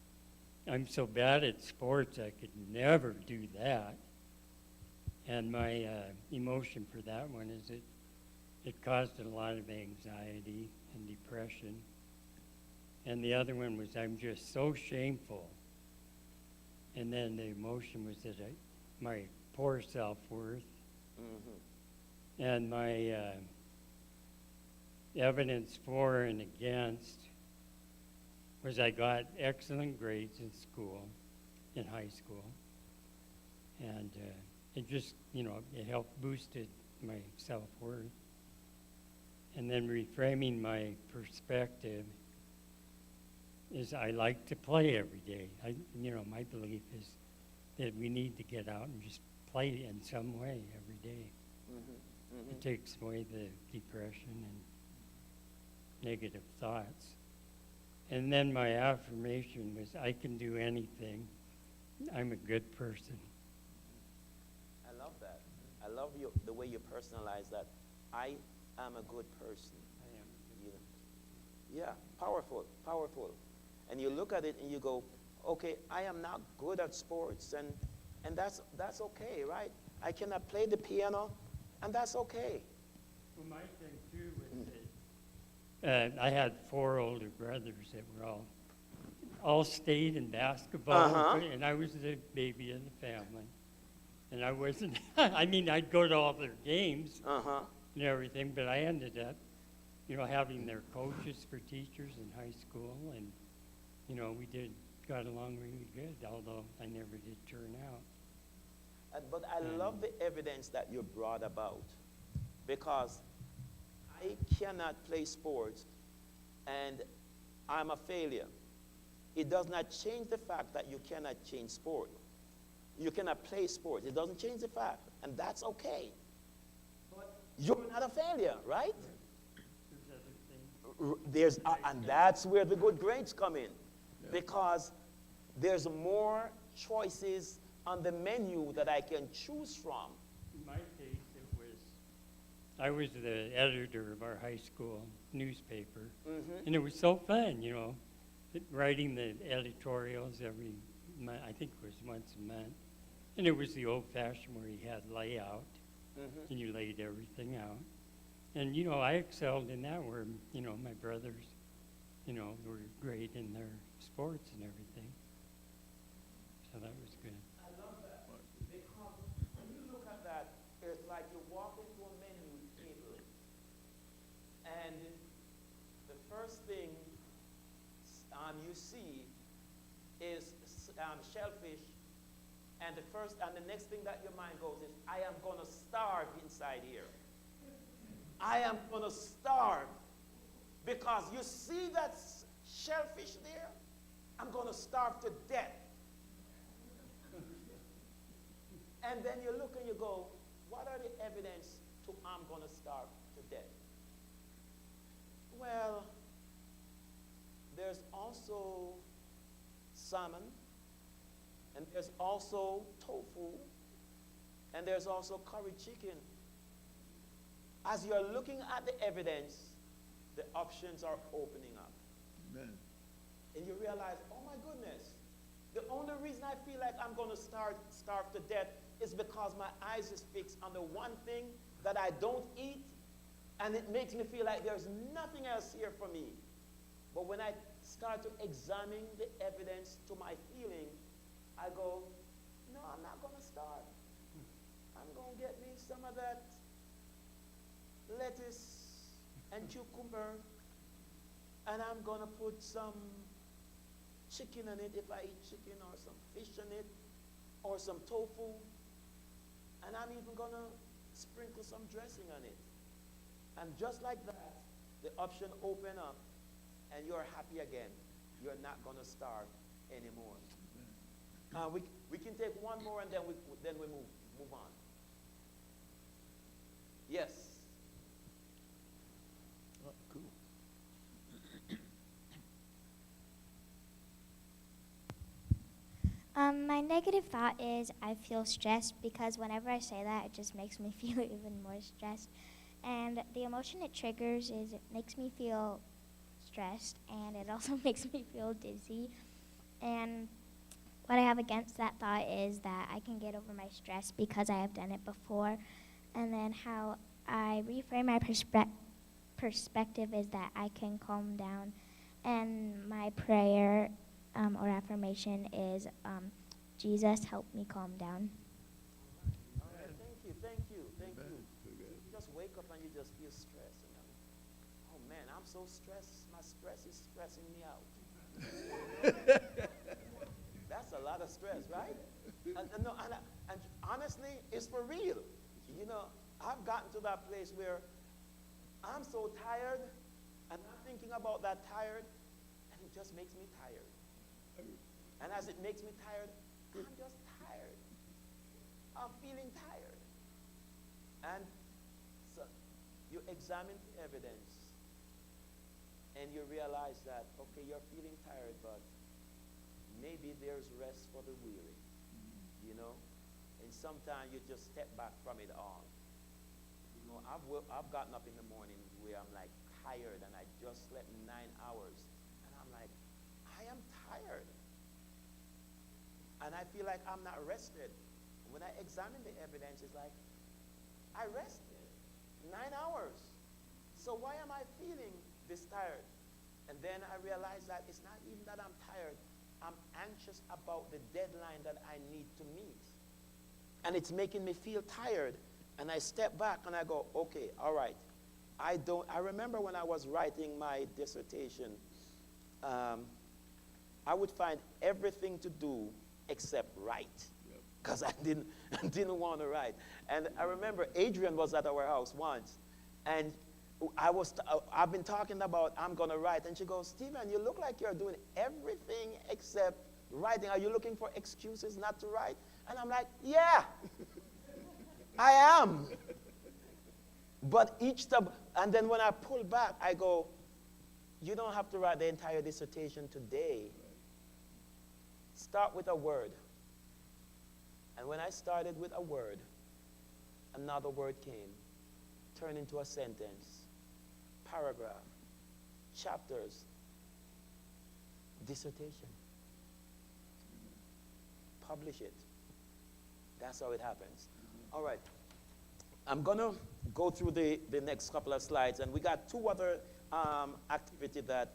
I'm so bad at sports, I could never do that. And my emotion for that one is it caused a lot of anxiety and depression. And the other one was I'm just so shameful. And then the emotion was that my poor self-worth. Mm-hmm. And my evidence for and against was I got excellent grades in school, in high school. And it just, it helped boosted my self-worth. And then reframing my perspective is I like to play every day. My belief is that we need to get out and just play in some way every day. Mm-hmm. Mm-hmm. It takes away the depression and negative thoughts. And then my affirmation was I can do anything. I'm a good person. I love that. I love the way you personalize that. I am a good person. I am. Yeah, powerful, powerful. And you look at it and you go, okay, I am not good at sports, and that's okay, right? I cannot play the piano, and that's okay. Well, my thing too was that I had 4 older brothers that were all stayed in basketball, Uh-huh. and I was the baby in the family. And I wasn't, I'd go to all their games Uh-huh. and everything, but I ended up, having their coaches for teachers in high school, and, we got along really good, although I never did turn out. But I love the evidence that you brought about, because I cannot play sports and I'm a failure. It does not change the fact that you cannot change sport. You cannot play sports. It doesn't change the fact, and that's okay. But you're not a failure, right? And that's where the good grades come in, because there's more choices on the menu that I can choose from. In my case, I was the editor of our high school newspaper, Mm-hmm. and it was so fun, writing the editorials every month. I think it was once a month, and it was the old-fashioned where you had layout, Mm-hmm. and you laid everything out. And, I excelled in that where, my brothers, were great in their sports and everything. So that was good. I love that, because when you look at that, it's like you walk into a menu table, and the first thing you see is shellfish, and the next thing that your mind goes is, I am going to starve inside here. I am going to starve, because you see that shellfish there? I'm going to starve to death. And then you look and you go, what are the evidence to I'm going to starve to death? Well, there's also salmon, and there's also tofu, and there's also curry chicken. As you're looking at the evidence, the options are opening up. Amen. And you realize, oh my goodness, the only reason I feel like I'm going to starve to death is because my eyes is fixed on the one thing that I don't eat, and it makes me feel like there's nothing else here for me. But when I start to examine the evidence to my feeling, I go, no, I'm not going to starve. I'm going to get me some of that lettuce and cucumber, and I'm going to put some chicken in it if I eat chicken, or some fish in it, or some tofu, and I'm even going to sprinkle some dressing on it. And just like that, the option open up, and you're happy again. You're not going to starve anymore. We can take one more and then we move on. Yes. Oh, cool. My negative thought is I feel stressed because whenever I say that, it just makes me feel even more stressed. And the emotion it triggers is it makes me feel stressed, and it also makes me feel dizzy. And what I have against that thought is that I can get over my stress because I have done it before. And then how I reframe my perspective is that I can calm down. And my prayer or affirmation is, Jesus, help me calm down. All right, thank you. You just wake up and you just feel stressed. And oh man, I'm so stressed. My stress is stressing me out. That's a lot of stress, right? And honestly, it's for real. You know, I've gotten to that place where I'm so tired, and I'm thinking about that tired, and it just makes me tired. And as it makes me tired, I'm just tired. I'm feeling tired. And so you examine the evidence, and you realize that, okay, you're feeling tired, but maybe there's rest for the weary, you know? And sometimes you just step back from it all. You know, I've gotten up in the morning where I'm like tired, and I just slept 9 hours, and I'm like, I am tired. And I feel like I'm not rested. When I examine the evidence, it's like, I rested 9 hours. So why am I feeling this tired? And then I realize that it's not even that I'm tired. I'm anxious about the deadline that I need to meet. And it's making me feel tired. And I step back and I go, okay, all right. I remember when I was writing my dissertation, I would find everything to do except write, because I didn't want to write. And I remember Adrian was at our house once, and I've been talking about I'm going to write, and she goes, Stephen, you look like you're doing everything except writing. Are you looking for excuses not to write? And I'm like, yeah, I am. But each time, and then when I pull back, I go, you don't have to write the entire dissertation today. Start with a word. And when I started with a word, another word came, turned into a sentence, paragraph, chapters, dissertation. Publish it. That's how it happens. All right. I'm going to go through the next couple of slides, and we got 2 other activities that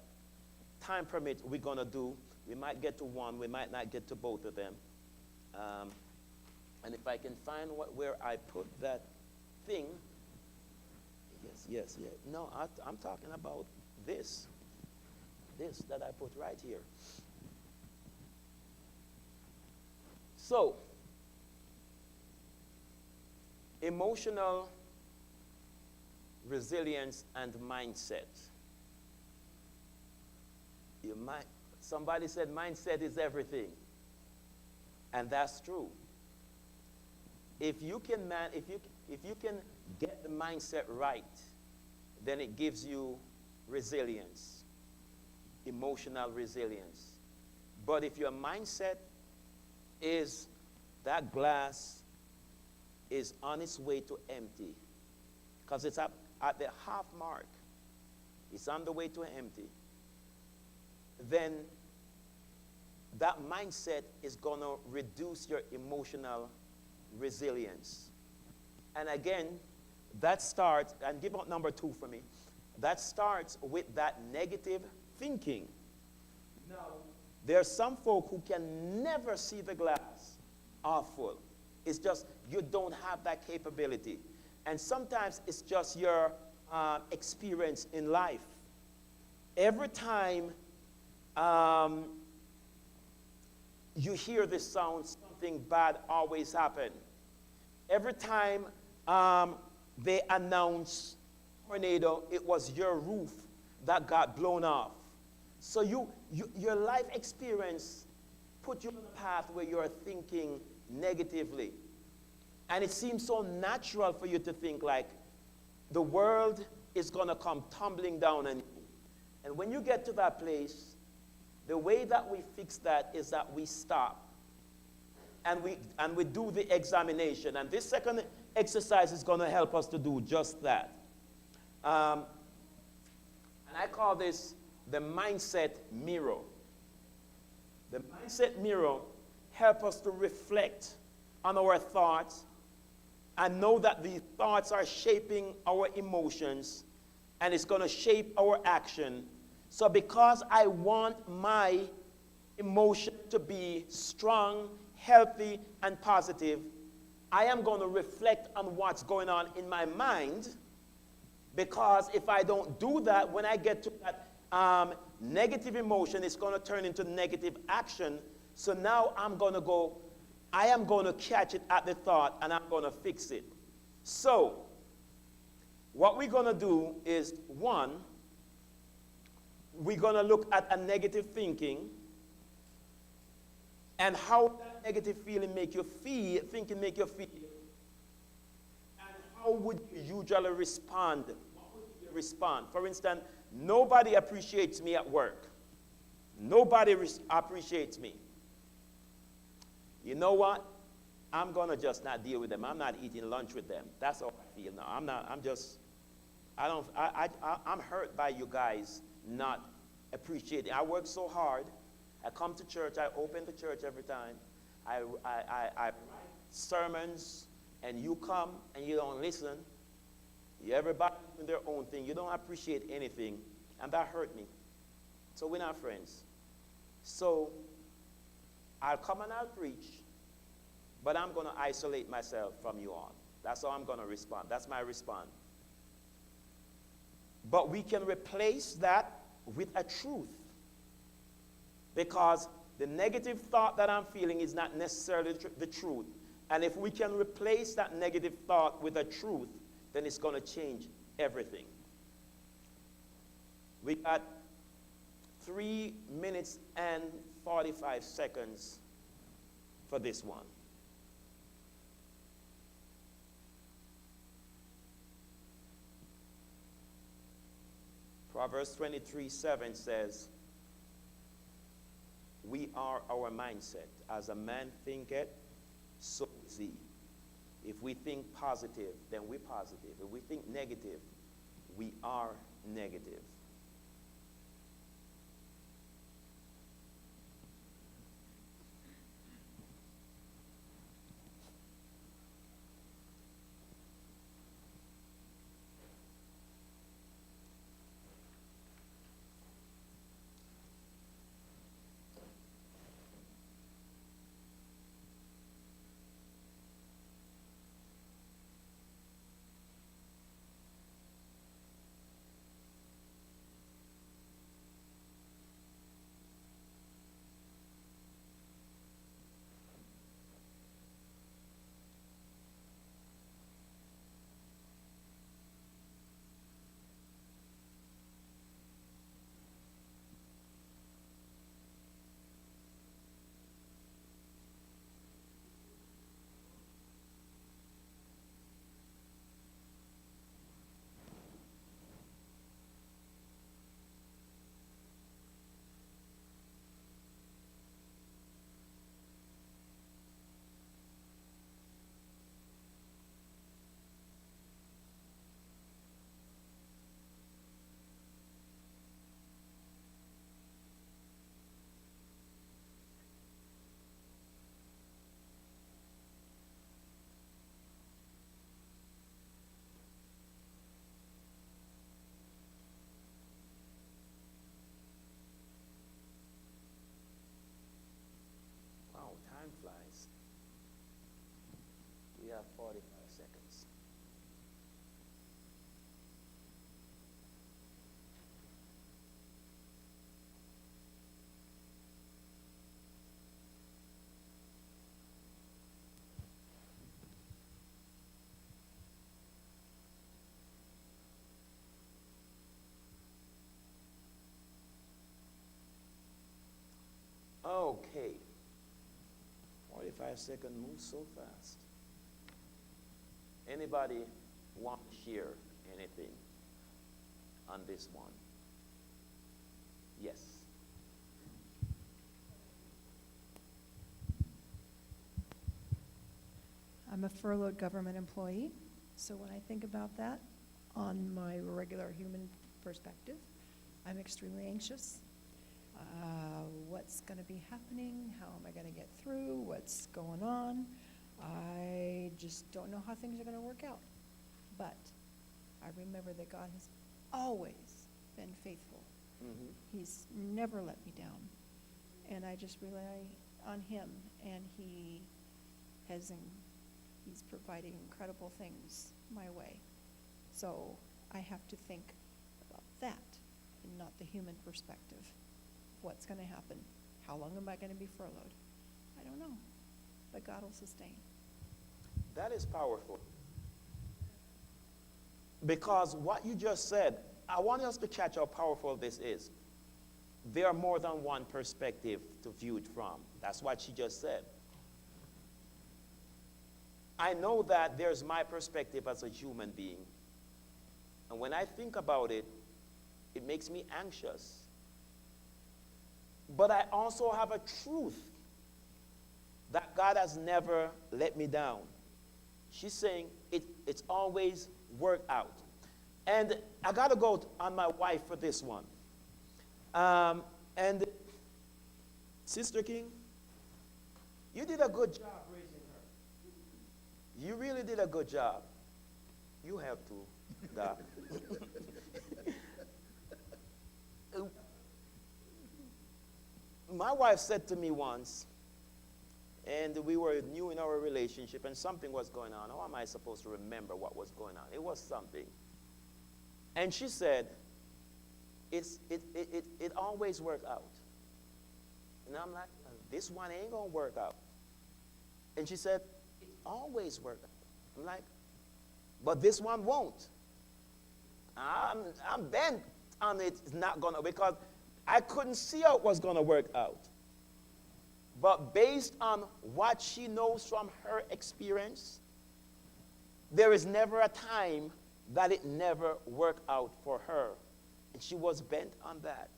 time permit we're going to do. We might get to one, we might not get to both of them. And if I can find where I put that thing, yes. No, I'm talking about this that I put right here. So, emotional resilience and mindset. Somebody said mindset is everything. And that's true. If you can get the mindset right, then it gives you resilience, emotional resilience. But if your mindset is that glass is on its way to empty, because it's at the half mark, it's on the way to empty, then that mindset is going to reduce your emotional resilience. And again, that starts, and give out number 2 for me, that starts with that negative thinking. Now, there are some folk who can never see the glass half full. It's just you don't have that capability. And sometimes it's just your experience in life. Every time you hear this sound, something bad always happens. Every time they announce tornado, it was your roof that got blown off. So your life experience put you on a path where you're thinking negatively. And it seems so natural for you to think like the world is going to come tumbling down on you. And when you get to that place, the way that we fix that is that we stop and we do the examination. And this second exercise is going to help us to do just that. And I call this the mindset mirror. The mindset mirror helps us to reflect on our thoughts and know that these thoughts are shaping our emotions and it's going to shape our action. So because I want my emotion to be strong, healthy, and positive, I am going to reflect on what's going on in my mind, because if I don't do that, when I get to that negative emotion, it's going to turn into negative action. So now I am going to catch it at the thought and I'm going to fix it. So what we're going to do is, one, we're going to look at a negative thinking and how that negative feeling make you feel, thinking make you feel, and how would you usually respond? What would you respond? For instance, nobody appreciates me at work. Nobody appreciates me. You know what? I'm going to just not deal with them. I'm not eating lunch with them. That's how I feel now. I'm hurt by you guys not appreciating. I work so hard. I come to church. I open the church every time. I write sermons, and you come and you don't listen. Everybody doing their own thing. You don't appreciate anything, and that hurt me. So we're not friends. So I'll come and I'll preach, but I'm going to isolate myself from you all. That's how I'm going to respond. That's my response. But we can replace that with a truth, because the negative thought that I'm feeling is not necessarily the truth. And if we can replace that negative thought with a truth, then it's going to change everything. We got 3 minutes and 45 seconds for this one. Proverbs 23:7 says, we are our mindset. As a man thinketh, so is he. If we think positive, then we're positive. If we think negative, we are negative. Time flies. We have 45 seconds. 45 seconds moves so fast. Anybody want to share anything on this one? Yes. I'm a furloughed government employee, so when I think about that on my regular human perspective, I'm extremely anxious. What's going to be happening? How am I going to get through? What's going on? I just don't know how things are going to work out. But I remember that God has always been faithful. Mm-hmm. He's never let me down. And I just rely on him, and he's providing incredible things my way. So I have to think about that and not the human perspective. What's going to happen? How long am I going to be furloughed? I don't know, but God will sustain. That is powerful. Because what you just said, I want us to catch how powerful this is. There are more than one perspective to view it from. That's what she just said. I know that there's my perspective as a human being. And when I think about it, it makes me anxious. But I also have a truth that God has never let me down. She's saying it's always worked out. And I got to go on my wife for this one. And Sister King, you did a good job raising her. You really did a good job. You have to, Doc. My wife said to me once, and we were new in our relationship, and something was going on. How am I supposed to remember what was going on? It was something. And she said, it always worked out. And I'm like, this one ain't going to work out. And she said, it always worked out. I'm like, but this one won't. I'm bent on it's not going to, because I couldn't see how it was going to work out. But based on what she knows from her experience, there is never a time that it never worked out for her. And she was bent on that.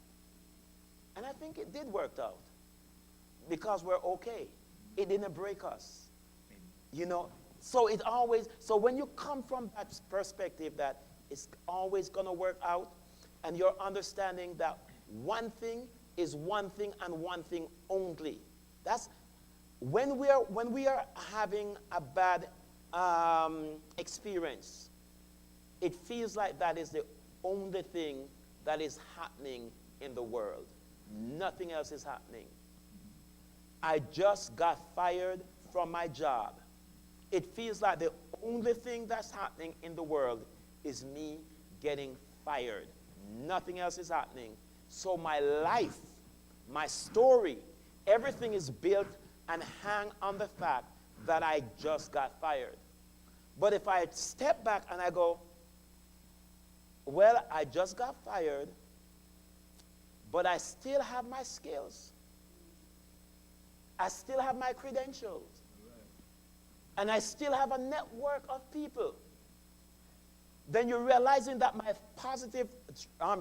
And I think it did work out. Because we're okay. It didn't break us. You know, so when you come from that perspective that it's always going to work out, and you're understanding that one thing is one thing and one thing only. That's when we are having a bad experience, it feels like that is the only thing that is happening in the world. Nothing else is happening. I just got fired from my job. It feels like the only thing that's happening in the world is me getting fired. Nothing else is happening. So my life, my story, everything is built and hang on the fact that I just got fired. But if I step back and I go, well, I just got fired, but I still have my skills. I still have my credentials. And I still have a network of people. Then you're realizing that my positive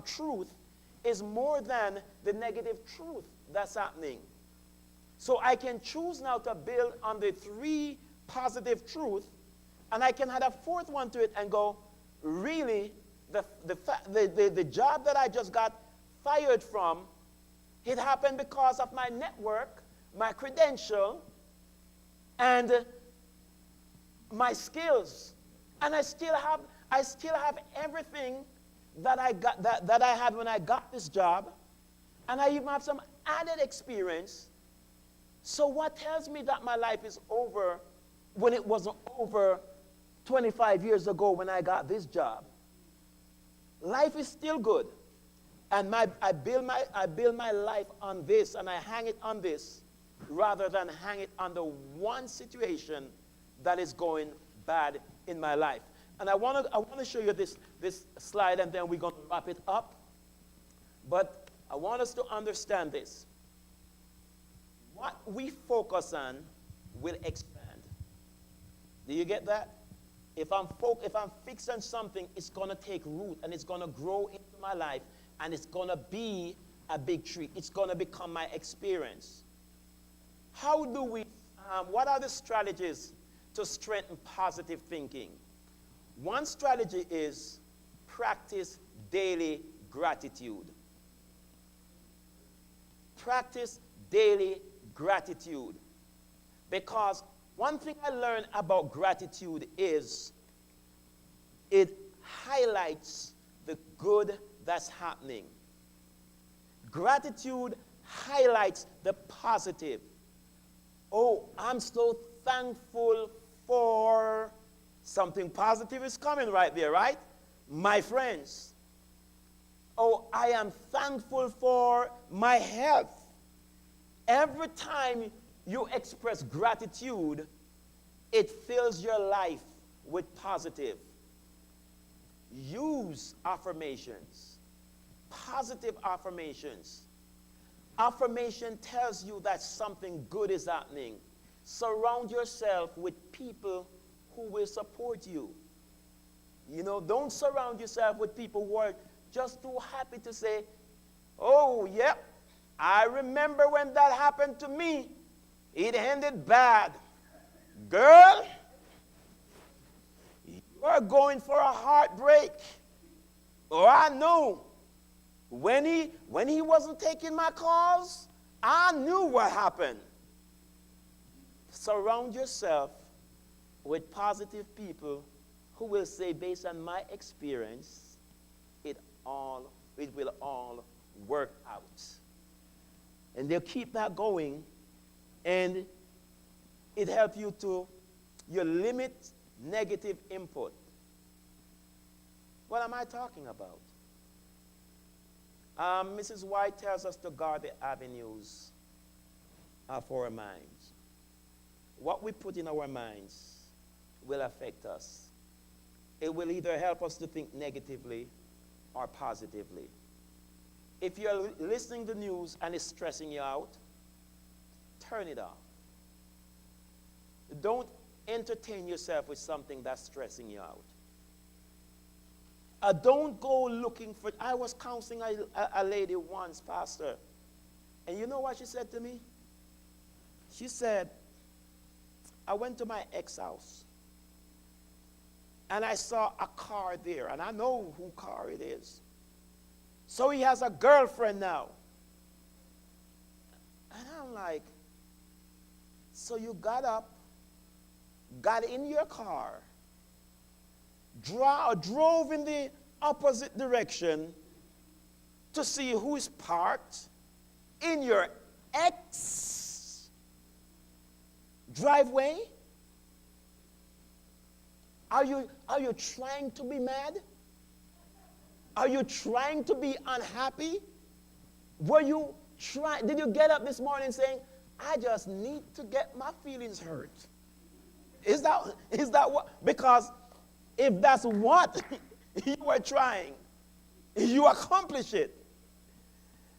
truth is more than the negative truth that's happening. So I can choose now to build on the 3 positive truths, and I can add a 4th one to it and go, really, the job that I just got fired from, it happened because of my network, my credential, and my skills. And I still have everything that I got that I had when I got this job, and I even have some added experience. So what tells me that my life is over when it wasn't over 25 years ago when I got this job? Life is still good. And I build my life on this, and I hang it on this rather than hang it on the one situation that is going bad in my life. And I want to show you this slide, and then we're going to wrap it up. But I want us to understand this. What we focus on, will expand. Do you get that? If I'm fixed on something, it's going to take root and it's going to grow into my life and it's going to be a big tree. It's going to become my experience. How do we, what are the strategies to strengthen positive thinking? One strategy is practice daily gratitude. Practice daily gratitude. Because one thing I learned about gratitude is it highlights the good that's happening. Gratitude highlights the positive. Oh, I'm so thankful for something positive is coming right there, right? My friends. Oh, I am thankful for my health. Every time you express gratitude, it fills your life with positive. Use affirmations, positive affirmations. Affirmation tells you that something good is happening. Surround yourself with people who will support you. You know, don't surround yourself with people who are just too happy to say, oh, yep, I remember when that happened to me. It ended bad. Girl, you are going for a heartbreak. Oh, I know. When he wasn't taking my calls, I knew what happened. Surround yourself with positive people who will say, based on my experience, it will all work out. And they'll keep that going, and it helps you limit negative input. What am I talking about? Mrs. White tells us to guard the avenues of our minds. What we put in our minds will affect us. It will either help us to think negatively or positively. If you're listening to the news and it's stressing you out, turn it off. Don't entertain yourself with something that's stressing you out. Don't go looking for, I was counseling a lady once, Pastor, and you know what she said to me? She said, I went to my ex house, and I saw a car there, and I know who car it is. So he has a girlfriend now. And I'm like, so you got up, got in your car, drove in the opposite direction to see who is parked in your ex driveway? Are you trying to be mad? Are you trying to be unhappy? Did you get up this morning saying, I just need to get my feelings hurt? Is that what? Because if that's what you were trying, you accomplish it.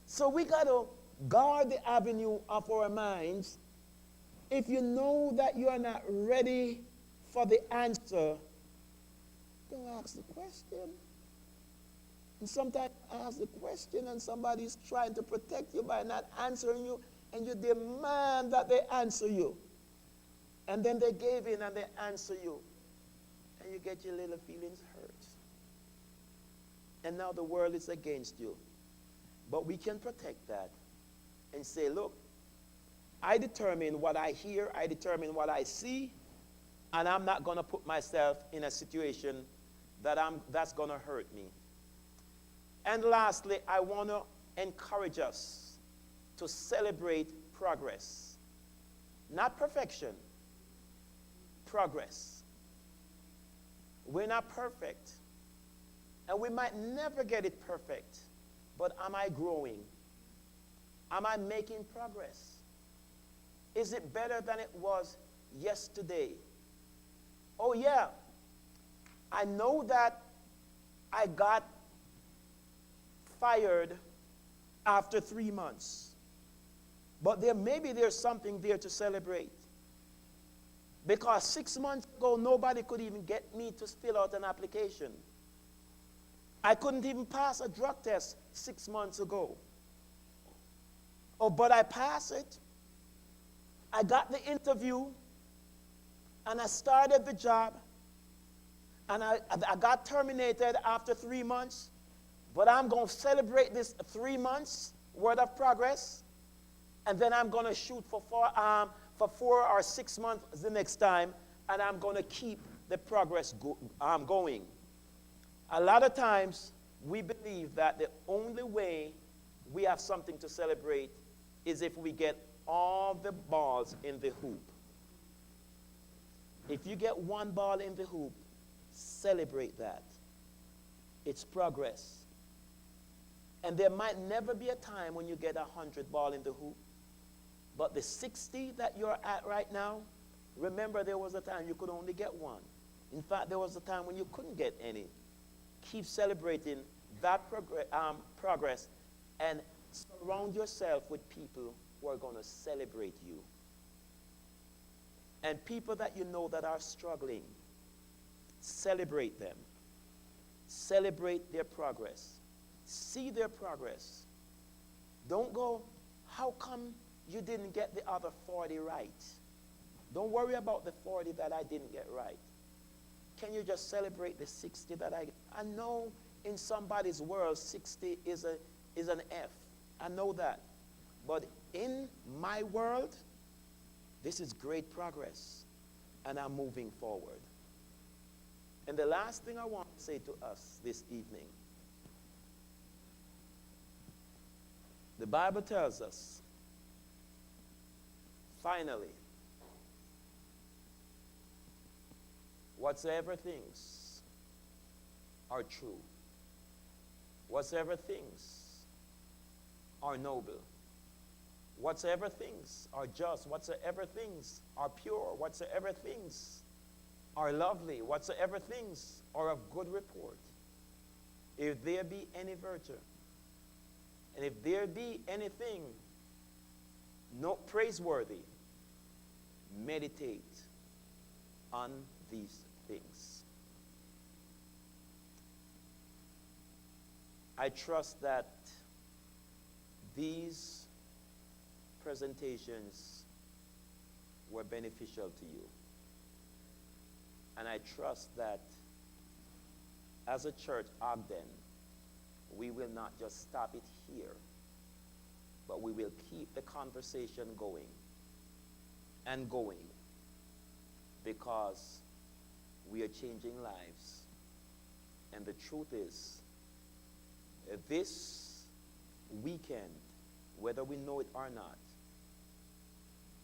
So we got to guard the avenue of our minds. If you know that you are not ready for the answer, don't ask the question. And sometimes ask the question and somebody's trying to protect you by not answering you, and you demand that they answer you. And then they gave in and they answer you. And you get your little feelings hurt. And now the world is against you. But we can protect that and say, look, I determine what I hear, I determine what I see, and I'm not going to put myself in a situation that's going to hurt me. And lastly, I want to encourage us to celebrate progress. Not perfection, progress. We're not perfect, and we might never get it perfect, but am I growing? Am I making progress? Is it better than it was yesterday? Oh yeah, I know that I got fired after 3 months, but maybe there's something there to celebrate. Because 6 months ago, nobody could even get me to fill out an application. I couldn't even pass a drug test 6 months ago. Oh, but I passed it. I got the interview, and I started the job, and I got terminated after 3 months, but I'm going to celebrate this 3 months worth of progress, and then I'm going to shoot for 4 or 6 months the next time, and I'm going to keep the progress going. A lot of times, we believe that the only way we have something to celebrate is if we get all the balls in the hoop. If you get one ball in the hoop, celebrate that. It's progress. And there might never be a time when you get 100 ball in the hoop. But the 60 that you're at right now, remember there was a time you could only get one. In fact, there was a time when you couldn't get any. Keep celebrating that progress and surround yourself with people who are going to celebrate you. And people that you know that are struggling, celebrate them. Celebrate their progress. See their progress. Don't go, how come you didn't get the other 40 right? Don't worry about the 40 that I didn't get right. Can you just celebrate the 60 that I know in somebody's world 60 is an F. I know that. But in my world, this is great progress, and I'm moving forward. And the last thing I want to say to us this evening, the Bible tells us, finally, whatsoever things are true, whatsoever things are noble, whatsoever things are just, whatsoever things are pure, whatsoever things are lovely, whatsoever things are of good report, if there be any virtue, and if there be anything not praiseworthy, meditate on these things. I trust that these presentations were beneficial to you. And I trust that as a church, Ogden, we will not just stop it here, but we will keep the conversation going and going, because we are changing lives. And the truth is, this weekend, whether we know it or not,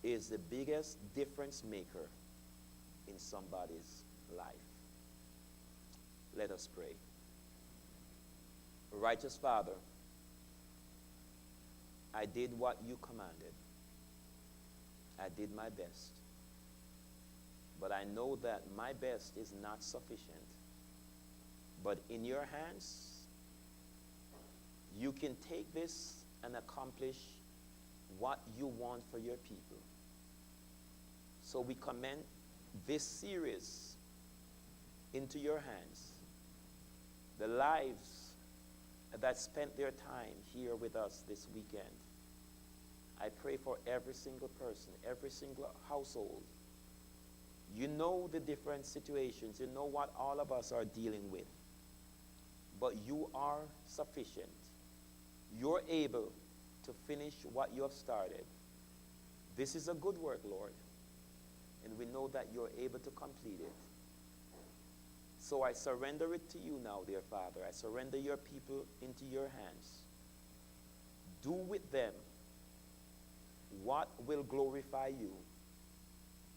is the biggest difference maker in somebody's life. Let us pray. Righteous Father, I did what you commanded. I did my best. But I know that my best is not sufficient. But in your hands, you can take this and accomplish what you want for your people. So we commend this series into your hands. The lives that spent their time here with us this weekend, I pray for every single person, every single household. You know the different situations. You know what all of us are dealing with. But you are sufficient. You're able to finish what you have started. This is a good work, Lord. And we know that you're able to complete it. So I surrender it to you now, dear Father. I surrender your people into your hands. Do with them what will glorify you.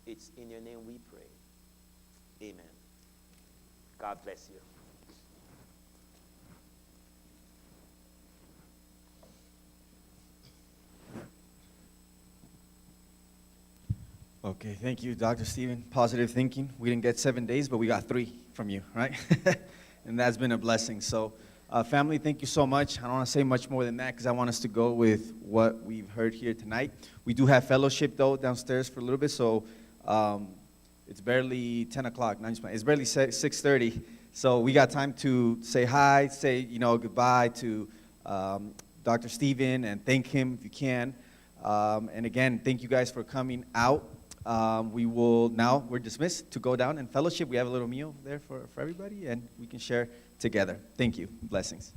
It's in your name we pray. Amen. God bless you. Okay, thank you, Dr. Stephen. Positive thinking. We didn't get 7 days, but we got 3 from you, right? And that's been a blessing. So, family, thank you so much. I don't want to say much more than that because I want us to go with what we've heard here tonight. We do have fellowship, though, downstairs for a little bit. So, It's barely 10 o'clock. No, I'm just playing. It's barely 6:30. So we got time to say hi, say, goodbye to Dr. Steven and thank him if you can. And again, thank you guys for coming out. We're dismissed to go down and fellowship. We have a little meal there for everybody, and we can share together. Thank you. Blessings.